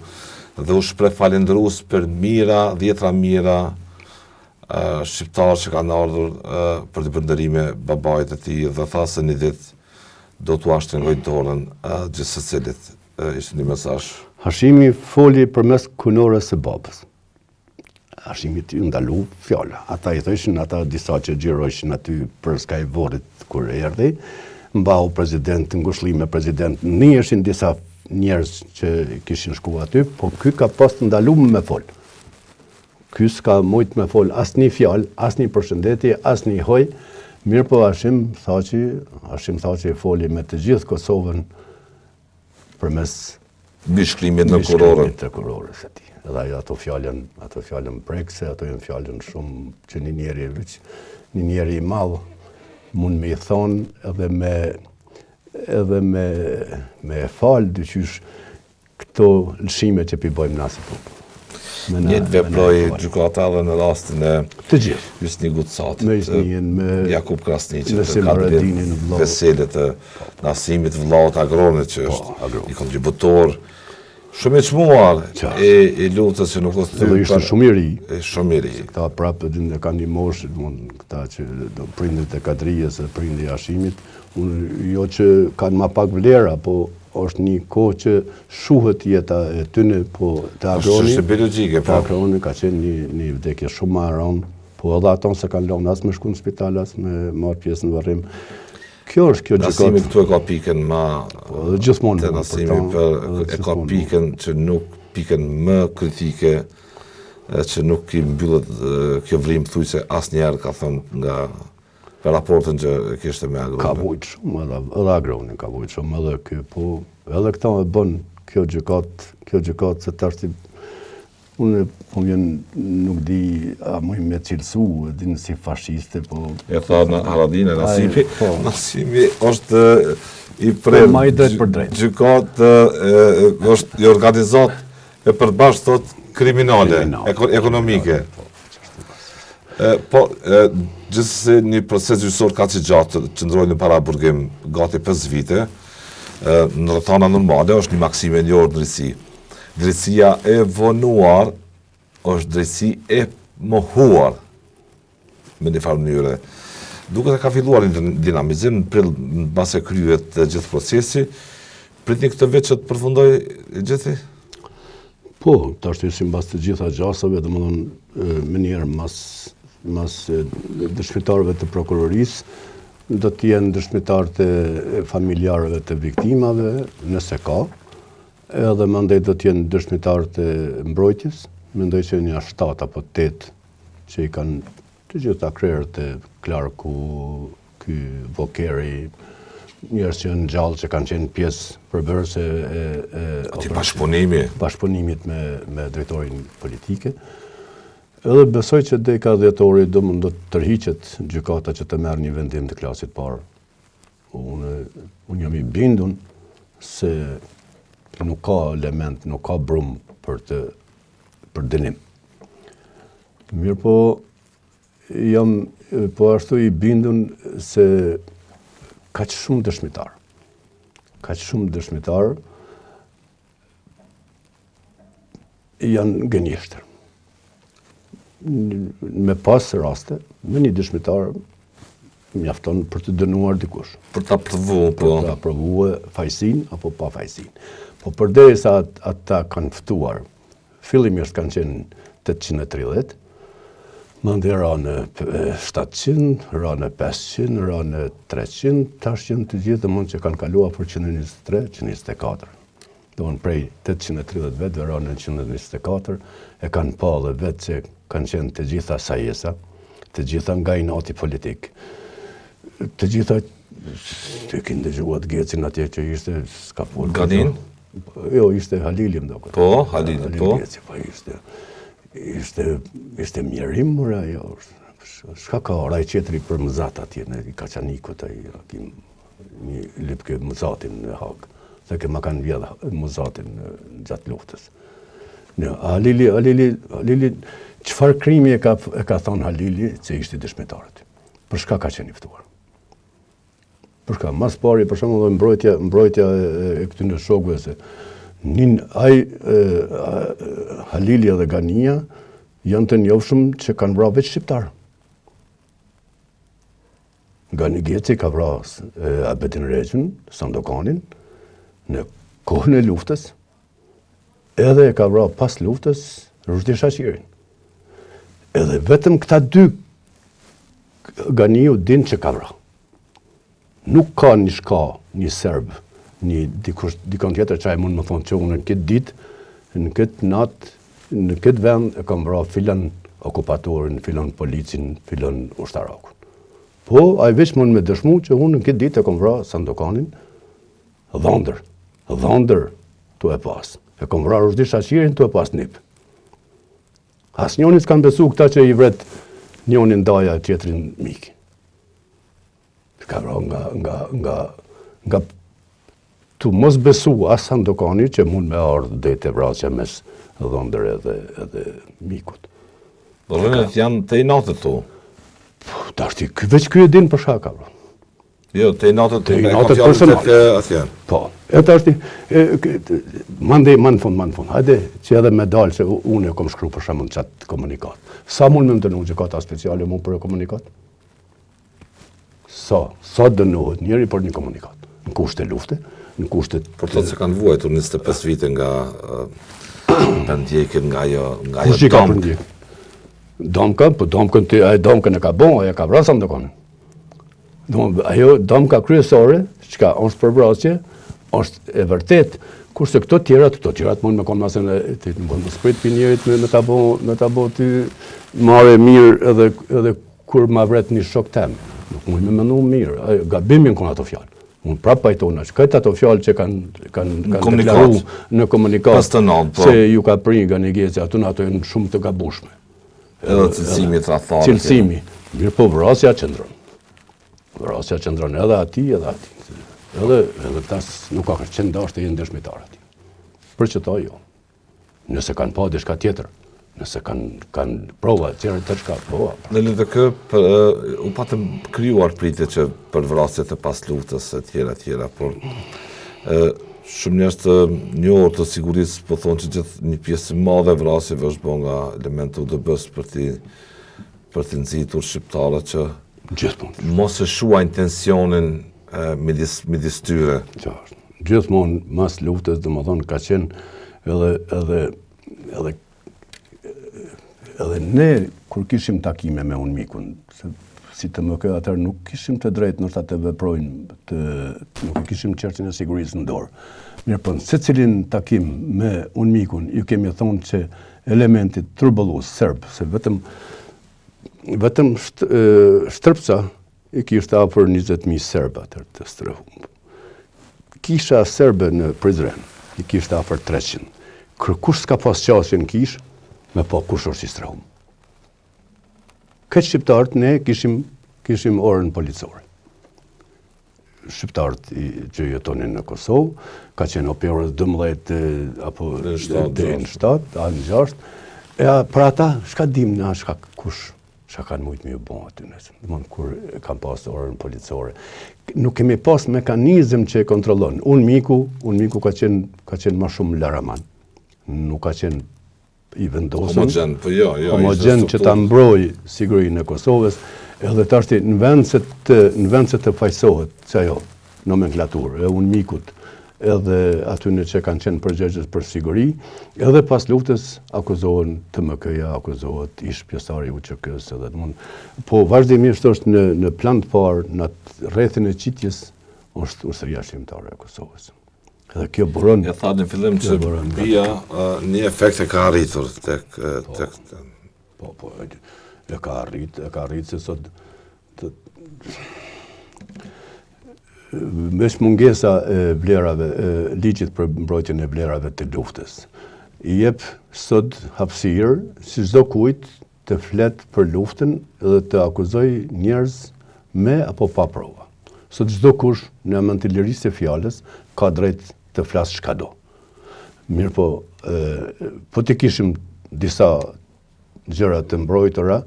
dhe u shpreh falendërues për mira, dhjetra mira shqiptarë që kanë ardhur për të bërë ndërime babait e tij dhe tha se një ditë do t'u ashtrengoj dorën gjithë secilit. Ishte një mesazh. Hashimi foli përmes kunores së babës. Hashimi t'i ndalu fjala. Ata i thoshin, ata disa që xhirojshin aty për Skajvorit kur erdhi, mbau president, ngushëllime president, niheshin disa njerëz që kishin shku aty, po ky ka pas të ndaluar me fol. Ky s'ka mujt me fol asnjë fjalë, asnjë përshëndetje, asnjë hoj. Mirë po Hashim Thaçi foli me të gjithë Kosovën përmes Bishkrimit në kurorën. Të kurorës e tij. Edhe ato fjalën prekse, ato janë fjalën shumë që një njeri i madh mund me i thonë edhe me falë dyqysh këto lëshime që pi bëjmë nasi po. Njëtë veproj gjykata dhe në rastin e të gjithë. Hysni Gucatit, Me Hysnien, me Jakub Krasniqit, me Simradinin, vllau. Veselit, Nasimit, vllaut Agronit që është i kontributor shumë i çmuar e lutës që nuk është Edhe ishte shumë i ri. Shumë i ri. Këta prapë e kanë një moshë, këta që prindit e Kadrijës e prindi Hashimit, jo që kanë ma pak vlera, po është një kohë që shuhet jeta e tyne, po të Agroni, Është biologjike, të Agroni ka qenë një vdekje shumë ma rëndë, po edhe aton se kanë lënë as me shku në spital, as me marrë pjesë në varrim. Kjo është kjo gjëkat. Nasimi këtu e ka pikën ma... Dhe gjithmonë të Nasimi e ka pikën që nuk pikën më kritike, që nuk i mbyllet kjo vrim thujse asnjëherë ka thënë nga për raportin që kishte me Agronin. Ka vujt shumë, edhe Agronin ka vujt shumë, edhe kjo, po edhe këta e bën kjo gjëkat se tash unë po vjen nuk di a më me cilësu, di si fashiste, po... E tha në Haradine, Nasimi është i prem, ma i drejt për drejt. Gjykat është i organizat e përbashkë thot kriminale, ekonomike. Po, gjithsesi një proces gjyqësor ka që gjatë që ndrojnë në para burgim gati 5 vite, në rrethana normale është një maksime një orë drejtësi. Drejtësia e vonuar është drejtësi e mohuar me një farë mënyre. Duke të ka filluar një dinamizim në prill në base kryet të gjithë procesi, pritni këtë vetë që të përfundoj gjithi? Po, të ashtë ishim bas të gjitha gjasave, dhe më dhënë më njerë mas dëshmitarëve të prokurorisë, do t'jenë dëshmitarët e familjarëve të viktimave, nëse ka, edhe mandej do t'jenë dëshmitarët e mbrojtjes, mendoj që një 7 apo 8 që i kanë të gjitha krerët e Klarku, ky Vokeri, njerëz që janë gjallë që kanë qenë pjesë përbërëse Ati bashkëpunimit me drejtorin politike. Edhe besoj që deka dhjetori do të tërhiqet gjykata që të merr një vendim të klasit parë. Unë jam i bindun se nuk ka element, nuk ka brum për dënim. Mirë po, jam po ashtu i bindun se kaq shumë dëshmitar janë gënjeshtër. Me pas raste, me një dëshmitar mjafton për të dënuar dikush. Për ta provuar fajsin apo pa fajsin. Po përderisa ata kanë ftuar, fillimisht kanë qenë 830, Mande ra në 700, ra në 500, ra në 300, tash janë të gjithë mund që kanë kaluar për 123, 124. Do në prej 830 vetëve ra në 124, e kanë pa dhe vetë që kanë qenë të gjitha sajesa, të gjitha nga inati politik. Të gjitha, të kinë dëgjuat Gecin atje që ishte, s'ka folë. Ganin? Jo, ishte Halili më do këtë. Po, Halili, po. Geci, po ishte mjerim, mëra, jo, shka ka raj qetri për mëzat atje, në Kaçanikut, një lypke mëzatin në Hagë, se ke ma kanë vjedhë mëzatin gjatë luftës. Halili, qëfar krimi e ka thonë Halili që ishte dëshmitarët? Për shka ka qenë iftuar? Për shka, mas pari, për shumë mbrojtja e këtyne shokëve se Halili dhe Gania janë të njohshëm që kanë vrarë veç shqiptarë. Gani Geci ka vrarë Abedin Regjën, Sandokanin, në kohën e luftës, edhe e ka vrarë pas luftës Rushdi Shaqirin. Edhe vetëm këta dy Ganiu din që ka vrarë. Nuk ka një shka, një serb, një dikon tjetër që mund më thonë që unë në këtë ditë, në këtë natë, në këtë vend e kam vrarë filan okupatorin, filan policin, filan ushtarakun. Po, a i veç mund me dëshmu që unë në këtë ditë e kam vrarë Sandokanin, dhëndër të e pas. E kam vrarë Rushdi Shaqirin të e pas nip. As njoni s'kan besu këta që i vret njonin daja e tjetrin miki. Ka vrarë nga të mos besu as Sandokani që mund me ardhë dhe të vrasja mes dhëndër edhe mikut. Do rënët janë të inatët tu? Ta është veç kjo e din për shaka, bro. Jo, të inatët tu, me inatët konfjallit të atje. Po, e ta është, mande në fund, hajde që edhe me dalë që unë e kom shkru për shemën qatë komunikat. Sa mund me më dënu që ka ta speciale mund për e komunikat? Sa dënohet njeri për një komunikat? Në kushte lufte, në kushtet... Por të se kanë vuajtur 25 vite nga pëndjekin, nga ajo Kush i ka pëndjek? Domka, po domkën e ka bon, ajo ka vrasë Sandokanin. Ajo domka kryesore, që ka është përvrasje, është e vërtet, kurse këto tjerat mund me konë masën e mund më sprit për njerit me ta bo të mare mirë edhe kur ma vret një shok tem. Nuk mund me menu mirë, gabimin konë ato fjallë. Unë prapë pajtona që këtë ato fjallë që kanë deklaru në komunikat se ju ka pri nga një Geci, ato janë shumë të gabushme. Edhe cilësimi të ratharë. Cilësimi. Mirë po vrasja qëndron. Vrasja qëndron edhe ati. Edhe tas nuk ka qenë dashtë e jenë dëshmitar ati. Për që ta jo. Nëse kanë pa dishka tjetër. Nëse kanë prova të shka prova. Në lidhë kë, u patëm kryuar pritë që për vrasjet e pas luftës e tjera, por shumë njerëz të njohur të sigurisë po thonë që gjithë një pjesë madhe e vrasjeve është bërë nga elemente UDB-s për t'i nxitur shqiptarët që mos e shuajnë tensionin midis tyre. Gjithmonë mas luftës, domethënë ka qenë edhe ne, kur kishim takime me unë mikun, si të më këtë atër, nuk kishim të drejtë nështë të veprojnë, nuk kishim qertin e sigurisë në dorë. Mirë për se cilin takim me unë mikun, ju kemi thonë që elementit turbulus, serb, se vetëm Shtërpca i kishtë afër 20.000 serba të strehum. Kisha serbe në Prizren, i kishtë afër 300. Kush s'ka pas qasje në kish, me po kush është i strehum. Këtë shqiptarët ne kishim orën policore. Shqiptarët që jetonin në Kosovë, ka qenë operës 12 apo në 7, a në 6. Për ata, shka dim në shka kush, shka kanë mujtë me ju bon aty nësë, kur kam pas orën policore. Nuk kemi pas mekanizm që e kontrollon. Unë miku ka qenë ma shumë laraman. Nuk ka qenë i vendosën, homogen që ta mbroj sigurinë e Kosovës, edhe tashti në vend se të fajsohet, që ajo, nomenklaturë, e unë mikut, edhe atyne që kanë qenë përgjegjës për siguri, edhe pas luftës akuzohen TMK-ja, akuzohet ish pjesari UÇK-s edhe mund. Po vazhdimisht është në plan të parë, në rrethin e qitjes, është Ushtria Shqiptare e Kosovës. Edhe kjo buron. E tha në fillim që bia një efekt e ka arritur tek Po, e ka arrit se sot mesh mungesa e vlerave, ligjit për mbrojtjen e vlerave të luftës. I jep sot hapësirë si çdo kujt të flet për luftën dhe të akuzoj njerëz me apo pa prova. Sot çdo kush në emën të lirisë së fjalës ka drejt të flasë çka do. Mirë po të kishim disa gjëra të mbrojtura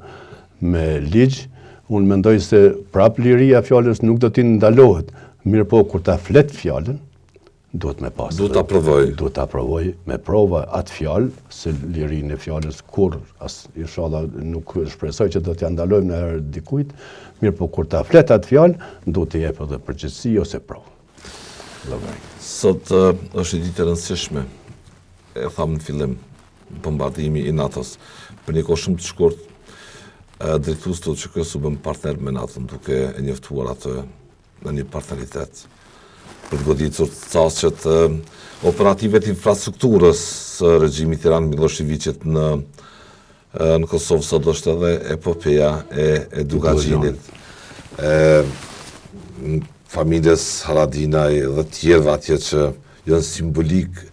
me ligj, unë mendoj se prap liria fjalës nuk do t'i ndalohet. Mirë po, kur ta flet fjalën, duhet me pas. Duhet ta provoj. Duhet ta provoj me prova atë fjalë, se lirinë e fjalës kur inshallah nuk shpresoj që do t'ja ndalojmë në herë dikujt. Mirë po, kur ta flet atë fjalë, duhet të jep edhe përgjegjësi ose provë. Sot është një ditë e rëndësishme. E tham në fillim, bombardimi i NATO-s. Për një kohë shumë të shkurt, drejtuesi të UÇK-s u bën partner me NATO-n, duke e njoftuar atë në një partneritet për të goditur caqet operative të infrastrukturës së regjimit Tiran Miloševićit në Kosovë. Sot është edhe epopeja e Dugaxhinit, familjes Haradinaj dhe tjerëve atje që janë simbolik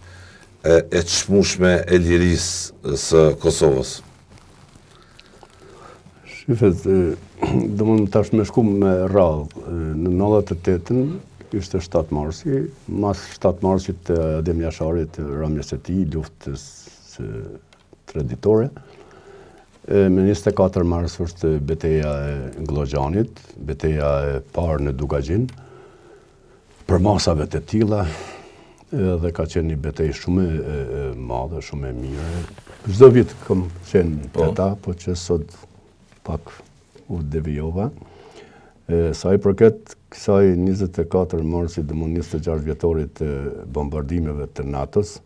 e çmueshme e lirisë së Kosovës. Shifet, do mund tash me shku me radhë. Në 98-ën ishte 7 marsi, mas 7 marsit të Adem Jasharit, ramjes e tij, luftës traditore. Me 24 mars është betejë e Glogjanit, betejë e parë në Dugaxhin, për masave të tilla, dhe ka qenë një betejë shumë e madhe, shumë e mirë. Çdo vit kam qenë ata, po që sot pak u devijova. Sa i përket kësaj 24 marsit dhe 26 vjetorit të bombardimeve të NATO-s,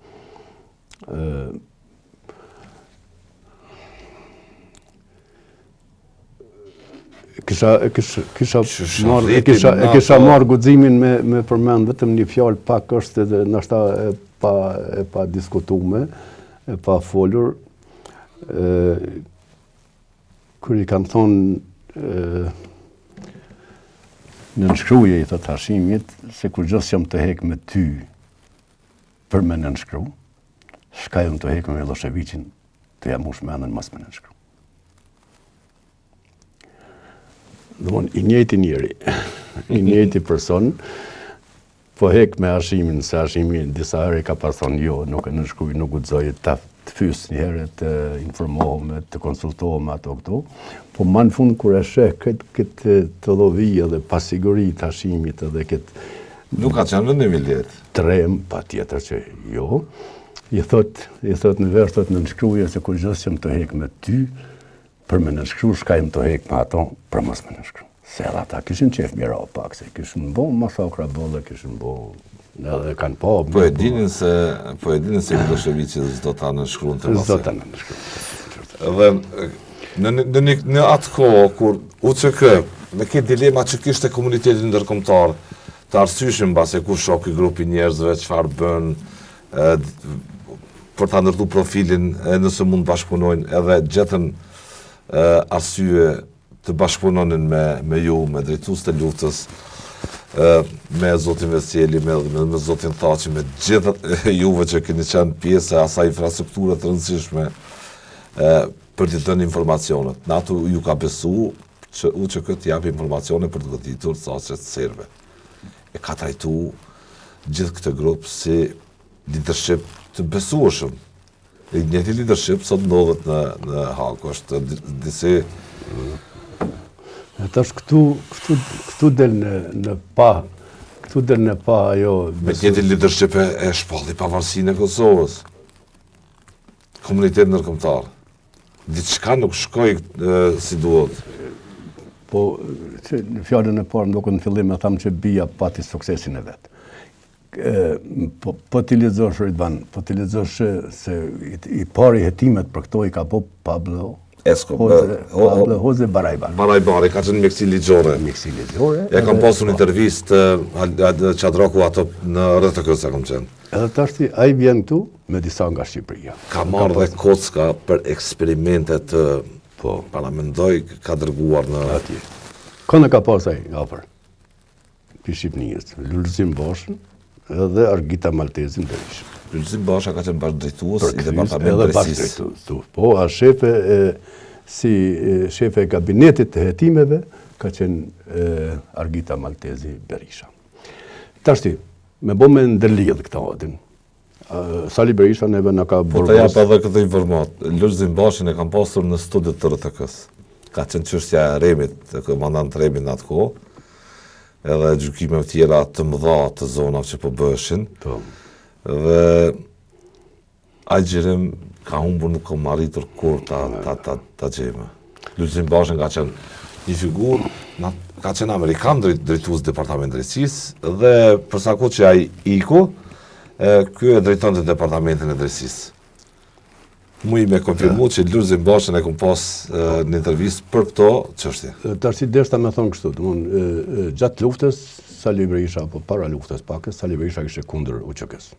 kisha marrë guximin me përmend vetëm një fjalë, pak është edhe ndoshta e pa diskutuar, e pa folur. Kur i kanë thonë në nënshkruje, i thot Hashimit, se kur gjos jam të hek me ty për me nënshkru, shka jam të hek me Miloševićin, të jam ush me anën mas me nënshkru. Domthon, i njëjti njeri, i njëjti person, po hek me Hashimin, se Hashimi disa herë ka pas thonë jo, nuk e nënshkruj, nuk guxoj të fys një herë të informohem, të konsultohem ato këto, po ma në fund kur e sheh këtë të dhovije dhe pasiguri të Hashimit edhe këtë... Nuk ka qenë në viljet? Trem, pa tjetër që jo. I thot në verë, thot në nënshkruje se kur gjës jam të hek me ty, për me nënshkru, shka jem të hek me ato, për mos me nënshkru. Se edhe ata kishin qef mira o pak, se kishin bo masakra bolle, kishin bo... edhe kanë po... Po e dinin se Miloševići s'do ta nënshkruan të masë. S'do ta nënshkruan. Edhe në atë kohë, kur UÇK, me këtë dilema që kishte komunitetin ndërkombëtar, të arsyeshëm mbase ku shoku i grupi njerëzve, çfarë bën, për ta ndërtuar profilin, nëse mund bashkëpunojnë, edhe gjetën arsye të bashkëpunonin me ju, me drejtues të luftës, me zotin Veseli, me zotin Thaçi, me gjithë juve që keni qenë pjesë e asaj infrastrukture të rëndësishme për të dhënë informacionet. NATO ju ka besu që UÇK të japë informacione për të goditur caqet serbe. E ka trajtu gjithë këtë grupë si leadership të besueshëm. E njëjti leadership sot ndodhet në Hag, është disi... Tash këtu del në pa ajo... Me njëti leadership e shpalli pavarësinë e Kosovës. Komunitet ndërkombëtar. Diçka nuk shkoi si duhet. Po, në fjallën e parë, ndoku në fillim e thamë që bia pati suksesin e vetë. Po t'i lexosh Ridvan, po t'i lexosh se i pari hetimet për këto I ka po Pablo Jose Barajbar. Barajbari ka qenë mjekësi ligjore. Mjekësi ligjore. Ja kam pasur një intervistë Qadraku ato në RTK-s kam qenë. Edhe tashti ai vjen këtu me disa nga Shqipëria. Ka marrë dhe kocka për eksperimentet, po, para mendoj ka dërguar në atje. Kënë ka pas ai afër. Pi Shqipënisë, Lulzim Bashën edhe Argita Maltezin Berisha. Lulzim Basha ka qenë bashkëdrejtues I departamentit drejtësisë. Po, a shefe si shefe e kabinetit të hetimeve ka qenë Argita Maltezi Berisha. Tashti, me bo me ndërlidh këta atin. Sali Berisha neve në ka Po të jap edhe këtë informat. Lulzim Bashin e kam pasur në studiet të RTK-s. Ka qenë çështja e Remit, të komandant Remit në atë kohë. Edhe gjykime tjera të mëdha të zonave që po bëheshin. Po. Dhe Agjerim ka humbur nuk kam arritur kur ta gjejmë. Lulzim Bashën ka qenë një figurë, ka qenë Amerikan drejtues departament drejtësisë dhe përsa kohë që ai iku, ky e drejtonte departamentin e drejtësisë. Mu I me konfirmu që Lulzim Bashën e kom pas në intervistë për këto çështje. Tash deshta me thonë kështu, domthon gjatë luftës Sali Berisha apo para luftës pakës, Sali Berisha kishte kundër UÇK-s.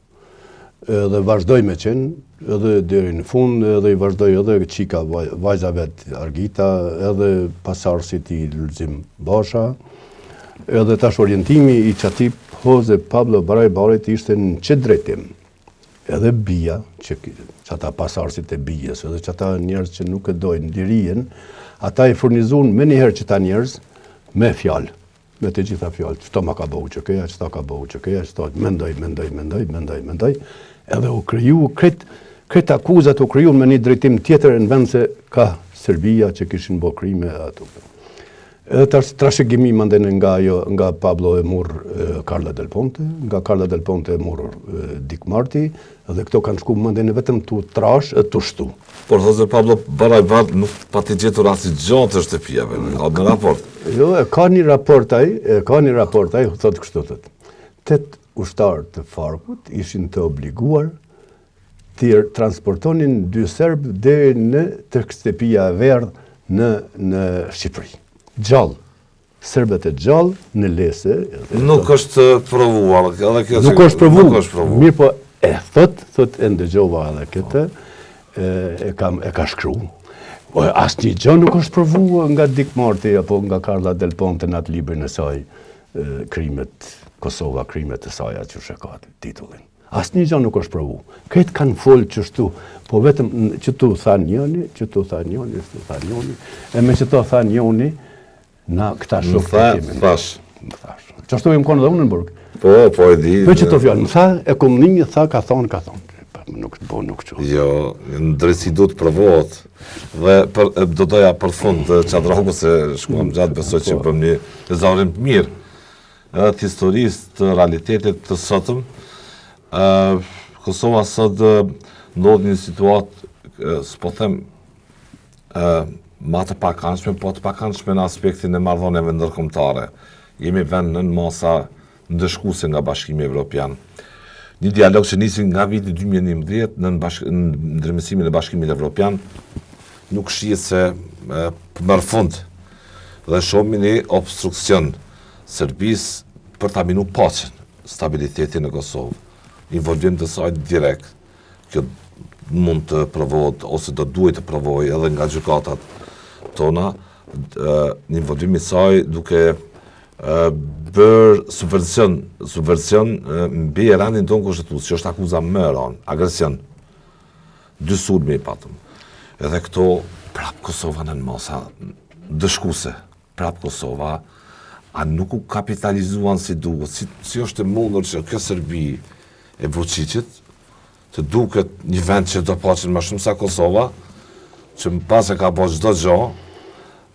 Edhe vazhdoj me qenë, edhe deri në fund, edhe I vazhdoj edhe qika vajzave të Argita, edhe pasarësit I Lulzim Basha, edhe tash orientimi I qatip Jose Pablo Barajbarit ishte në që drejtim. Edhe bija, që ata pasarësit e bijës, edhe që ata njerëz që nuk e dojnë lirijen, ata I furnizun me njëherë që ta njerëz me fjalë. Me të gjitha fjalë, çto ma ka bëu UÇK-ja, çto ka bëu UÇK-ja, çto mendoj, edhe u kriju kret akuzat u kriju me një drejtim tjetër në vend se ka Serbia që kishin bërë krime ato. Edhe tash trashëgimi manden nga Pablo e murr Carla Del Ponte, nga Carla Del Ponte e murr Dick Marty, dhe këto kanë shku manden vetëm tu trash e tu shtu. Por thosë Pablo Barajbar nuk pati gjetur asnjë të shtëpiave, ka në raport. Jo, ka një raport ai, thotë kështu thotë. 8 ushtarë të Farkut ishin të obliguar të transportonin 2 serbë deri në tek shtëpia e verdhë në Shqipëri. Gjallë. Serbët e gjallë në Lese. Nuk është provuar. Nuk është provuar. Mirë po e thot e ndëgjova edhe këtë, e ka shkruar. Asnjë gjë nuk është provuar nga Dick Marty apo nga Carla Del Ponte në atë librin e saj, krimet Kosova, krimet e saj atë që ka titullin. Asnjë gjë nuk është provuar. Këtë kanë folë qështu, po vetëm që tu tha njëni, e me që tu tha njëni, na këta shokë të Thash. Qashtu e më konë dhe unë në burg. Po e di. Po që të fjallë, më tha, e kom një, tha, ka thonë. Nuk që. Jo, në drejtësi du të provohet. Dhe do doja për fund Qadraku se shkuam gjatë, besoj që për një lezarim të mirë. Edhe të historisë të realitetit të sotëm, Kosova sot ndodh një situatë, s'po them ma të pakëndshme, po të pakëndshme në aspektin e marrëdhënieve ndërkombëtare. Jemi vend në masa ndëshkuese nga Bashkimi Evropian. Një dialog që nisi nga viti 2011 në ndërmësimin e Bashkimit Evropian nuk shihet se merr fund dhe shohim një obstruksion Serbisë për ta minu paqen, stabilitetin në Kosovë. Involvim të saj direkt. Kjo mund të provohet ose do duhet të provohet edhe nga gjykatat tona, një involvim I saj duke bërë subversion mbi rendin tonë kushtetues, që është akuza më e rëndë, agresion. 2 sulme I patëm. Edhe këto prap Kosova në masa dëshkuese. Prap Kosova a nuk u kapitalizuan si duhet, si është e mundur që kjo Serbi e Vučićit të duket një vend që do paqen më shumë sa Kosova, që më pas e ka bërë çdo gjë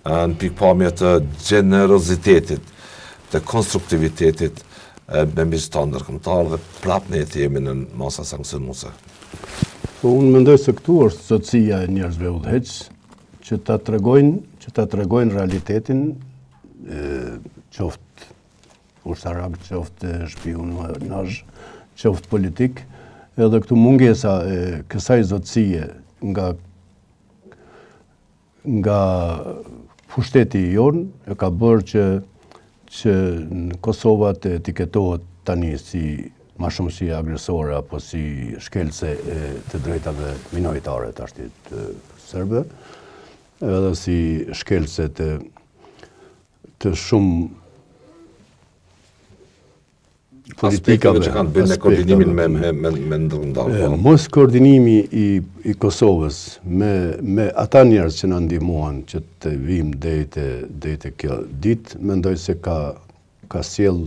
në pikpamje të gjenerozitetit, të konstruktivitetit me miqtë ndërkombëtar dhe prap ne jemi në masa sankcionuese. Po unë mendoj se këtu është sotësia e njerëzve udhëheq që ta tregojnë realitetin, qoftë ushtarak, qoftë shpionazh, qoftë politik, edhe këtu mungesa e kësaj zotësie nga pushteti jon e ka bërë që në Kosova të etiketohet tani si ma shumë si agresore apo si shkelce të drejtave minoritare të ashtit serbe, edhe si shkelce të shumë politikave që kanë të bëjnë me koordinimin me ndërmëndarë. Mos koordinimi i Kosovës me ata njerëz që na ndihmuan që të vim deri te kjo ditë, mendoj se ka sjell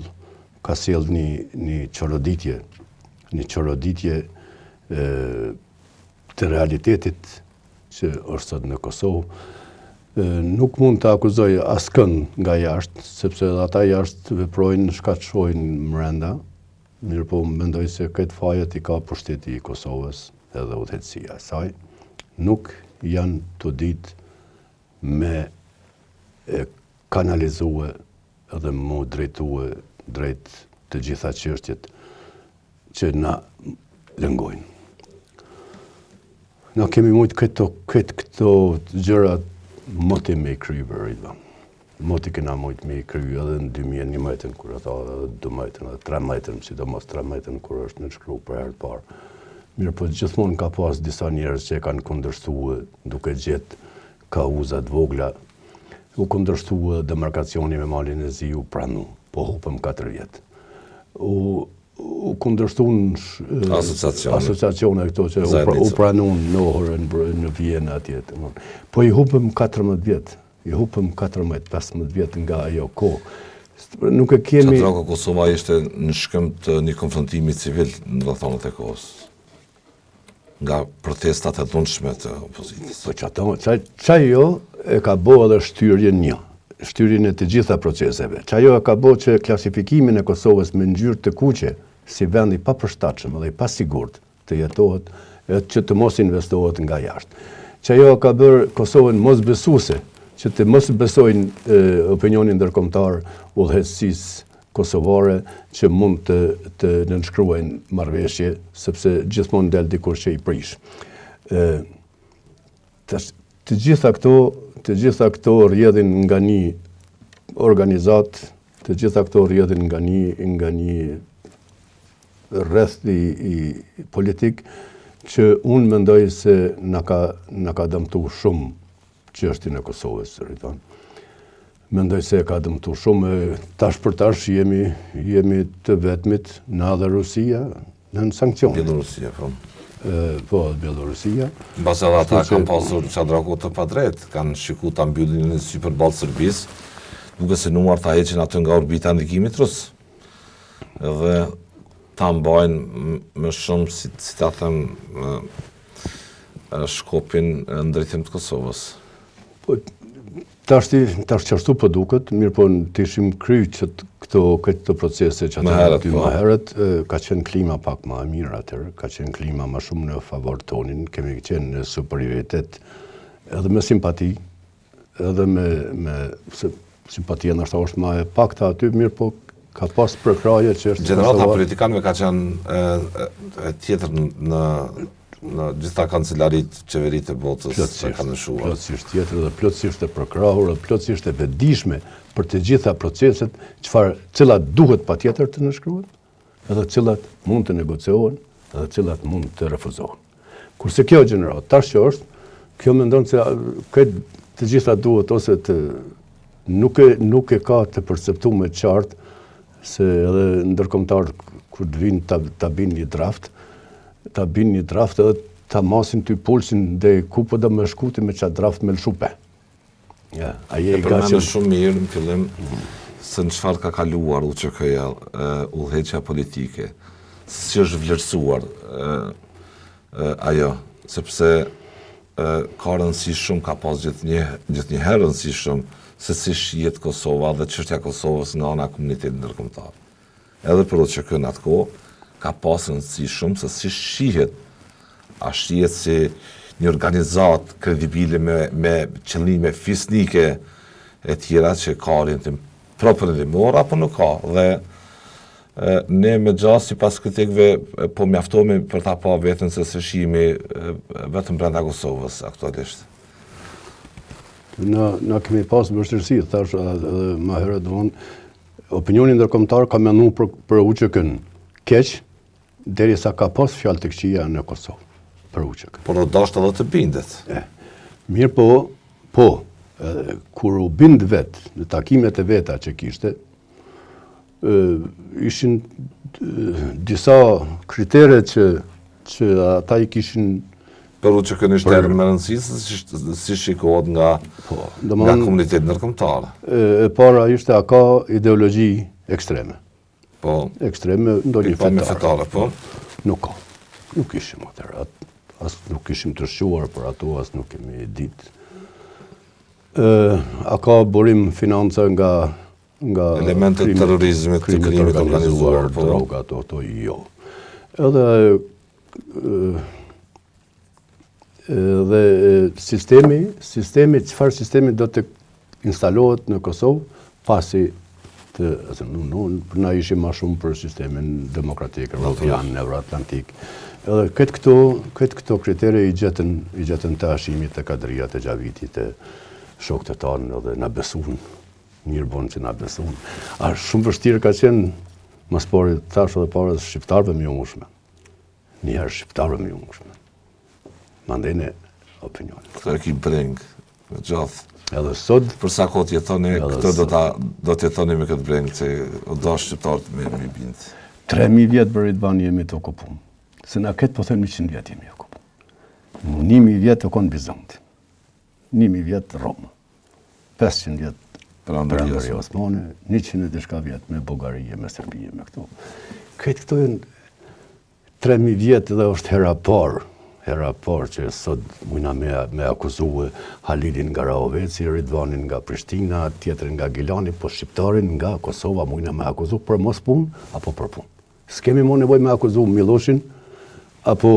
një çoroditje, të realitetit që është sot në Kosovë. Nuk mund të akuzoj askënd nga jashtë, sepse ata jashtë veprojnë, shkatshojnë brenda, mirë po mendoj se këtë fajet i ka pushteti i Kosovës edhe udhëheqësia e saj. Nuk janë të ditë me e kanalizue edhe mu drejtue drejt të gjitha çështjet që na lëngojnë. Na kemi mujt këto gjëra moti me i kry vërit. Moti kena mujt me i kry edhe në 2011, kur ata edhe 12, edhe 13, sidomos 13, kur është në shkru për herë të parë. Mirë po gjithmonë ka pas disa njerëz që e kanë kundërshtuar duke gjetë kauzat vogla. U kundërshtua demarkacioni me Malin e Zi u pranu, po hupëm 4 vjetë. U kundërshtuan asociacione këto që u pranun në Ohër, në Vjenë atje. Po i hupëm 14 vjetë, 15 vjetë nga ajo kohë. Nuk e kemi... Qadrako Kosova ishte në shkëm të një konfrontimi civil në rrethonat e kohës, nga protestat e dhunshme të opozitës. Po qajo e ka bo edhe shtyrjen e të gjitha proceseve. Qajo e ka bo që klasifikimin e Kosovës me ngjyrë të kuqe, si vend i papërshtatshëm dhe i pasigurt të jetohet, që të mos investohet nga jashtë. Qajo e ka bërë Kosovën mos besuese, që të mos besojnë opinionin ndërkombëtar udhëheqësisë kosovare që mund të nënshkruajnë marrëveshje, sepse gjithmonë del dikush që i prish. Të gjitha këto rrjedhin nga një organizat, të gjitha këto rrjedhin nga një rreth i politik që unë mendoj se na ka dëmtu shumë çështjen e Kosovës, rritan. Mendoj se ka dëmtu shumë, tash për tash jemi të vetmit, na dhe Rusia, në sankcione. Bielorusia, po. Po, Bielorusia. Mbas edhe ata kanë pasur qadrako të padrejtë, kanë shiku ta mbyllin në sy përballë Serbisë, duke synuar ta heqin aty nga orbita e ndikimit rus. Edhe ta mbajnë më shumë, si ta them, shkopin në drejtim të Kosovës. Po, tash qashtu po duket, mirë po të ishim kry që këto procese që atë më herët, ka qenë klima pak më e mirë atër, ka qenë klima më shumë në favor tonin, kemi qenë në superioritet edhe me simpati, edhe me simpatia nështë është më e pakta aty, mirë po ka pas përkraje që është... Gjenerata politikanëve ka qenë tjetër në gjitha kancelarit qeverit e botës që ka nëshuar. Plotësisht tjetër dhe plotësisht e përkrahur dhe plotësisht e vetëdijshme për të gjitha proceset, cilat duhet patjetër të nënshkruhen, edhe cilat mund të negociohen, edhe cilat mund të refuzohen. Kurse kjo gjenerat, tash që është, kjo mendon se të gjitha duhet ose të nuk e ka të perceptuar qartë se edhe ndërkombëtar kur të vinë ta binë një draft, edhe ta masin ty pulsin dhe ku po do më shkuti me qatë draft me lëshupe. E përmendë shumë mirë në fillim se në çfarë ka kaluar UÇK-ja, udhëheqja politike, si është vlerësuar ajo, sepse ka rëndësi shumë, ka pas gjithnjëherë rëndësi shumë se si shihet Kosova dhe çështja e Kosovës nga ana e komunitetit ndërkombëtar. Edhe për UÇK në atë kohë ka pas rëndësi shumë se si shihet, a shihet si një organizat kredibile me qëllime fisnike e tjera që ka orientim propërdimor apo nuk ka, dhe ne me gjas si pas kritikëve po mjaftohemi për ta pa vetën se shihemi vetëm brenda Kosovës aktualisht. Na kemi pas vështirësi, thash edhe më herët vonë, opinioni ndërkombëtar ka menuar për UÇK-n keq, derisa ka pas fjalë të këqija në Kosovë për UÇK. Por do dashtë edhe të bindet. Mirë po, kur u bind vetë në takimet e veta që kishte, ishin disa kritere që ata I kishin. Për UÇK-n ishte më rëndësishme si shikohet nga komuniteti ndërkombëtar. E para ishte a ka ideologji ekstreme. Po. Ekstreme ndonjë fetare, po. Nuk ka. Nuk ishim atëherë. As nuk ishim të shquar për ato, as nuk kemi ditë. A ka burim financa nga elementet të terrorizmit, të krimit organizuar, po. Droga, ato jo. Edhe çfarë sistemi do të instalohet në Kosovë pasi na ishim më shumë për sistemin demokratik, evropian, euroatlantik. Edhe këto kritere I gjetën të ashimit të kadria të Xhavitit, të shokët e tanë, edhe na besuan, mirë bon që na besuan. A shumë vështirë ka qenë, më spori thash edhe para shqiptarëve më jumueshme. Njëherë shqiptarëve më jumueshme. Mandene opinion. Këtë e ki breng, gjatë. Edhe sot. Për sa kohë jetoni, këtë do të jetoni me këtë breng, që o da shqiptarët me bindë. 3000 vjetë për Ridvan jemi të okupum. Se na këtë po thënë 100 vjetë jemi okupum. 1000 vjetë të konë Bizanti. 1000 vjetë Roma. 500 vjetë Perandëri Osmane, 100 e diçka vjetë me Bugarije, me Serbije, me këto. Këto janë 3000 vjetë dhe është hera parë që sot mujna me akuzue Halilin nga Rahoveci, Ridvanin nga Prishtina, tjetrin nga Gilani, po shqiptarin nga Kosova mujna me akuzu për mos punë apo për punë. S'kemi mo nevoj me akuzu Miloshin, apo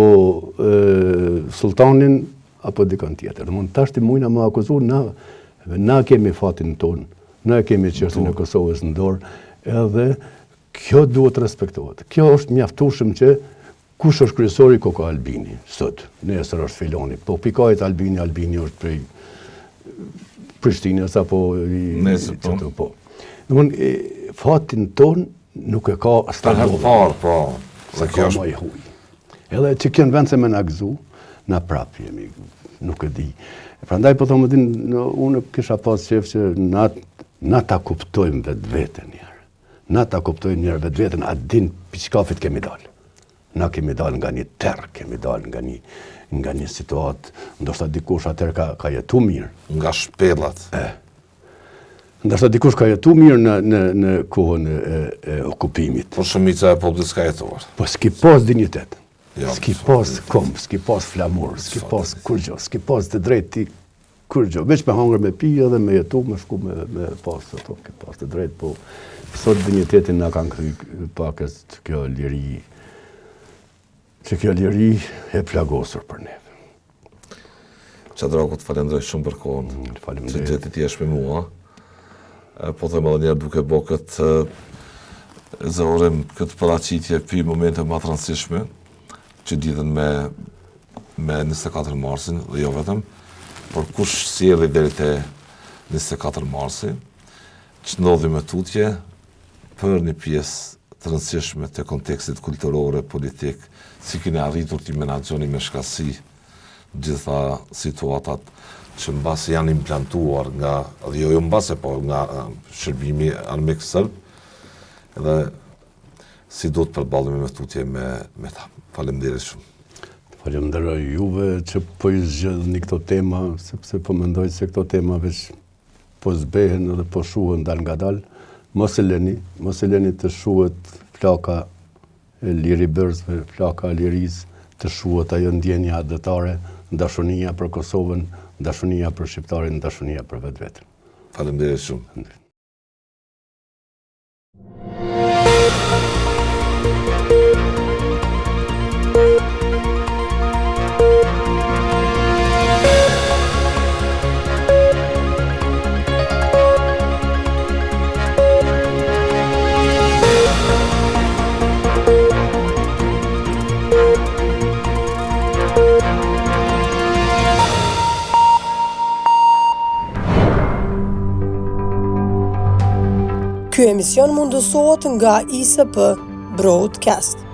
Sultanin, apo dikon tjetër. Dhe mund tashti mujna me akuzu, na kemi fatin tonë, na kemi çështën e Kosovës në dorë, edhe kjo duhet respektohet. Kjo është mjaftueshëm që kush është kryesori Koko Albini sot, nesër është Filoni, po pikajt Albini është prej Prishtinës apo nesër po. Domthonë fatin ton nuk e ka standard po, se ka më I huaj. Edhe që kënë vend se me na gëzu, na prap jemi, nuk e di. Prandaj po thonë unë kisha pas qef që na ta kuptojmë vetveten njerë. Na ta kuptojmë njerë vetveten, a din piçkafit kemi dalë. Na kemi dalë nga një terë, kemi dalë nga një situatë, ndoshta dikush atëherë ka jetu mirë. Nga shpellat. Ndoshta dikush ka jetu mirë në kohën e okupimit. Por shumica e popullit s'ka jetuar. Po s'ki pas dinjitet. Ja, s'ki pas kom, s'ki pas flamur, s'ki pas kurgjo, s'ki pas të drejtë kurgjo. Veç me hangër me pi edhe me jetu, me shku me pas ato, ke pas të drejtë, po sot dinjitetin na kanë kry pakës kjo liri. Që kjo liri e plagosur për neve. Qadraku, të falenderoj shumë për kohën. Që gjeti ti jesh me mua. Po them edhe njerë duke bo këtë zëvorim, këtë paraqitje për momente më të rëndësishme, që lidhen me 24 marsin, dhe jo vetëm, por kush sjellë deri te 24 marsi, që ndodhi me tutje për një pjesë të rëndësishme të kontekstit kulturore, politik, si keni arritur t'i menaxhoni me shkasi gjitha situatat që mbasi janë implantuar nga, dhe jo mbasi, po nga shërbimi armik sërb, edhe si do të përballemi me tutje me ta. Faleminderit shumë. Falenderoj juve që po I zgjedhni këto tema, sepse po mendoj se këto tema veç po zbehen edhe po shuhen dal nga dal. Mos e leni të shuhet flaka e liri bërësve, flaka e liris, të shuhet ajo ndjenja detare, dashunia për Kosovën, dashunia për shqiptarin, dashunia për vetveten. Faleminderit shumë. Ky emision mundësohet nga ISP Broadcast.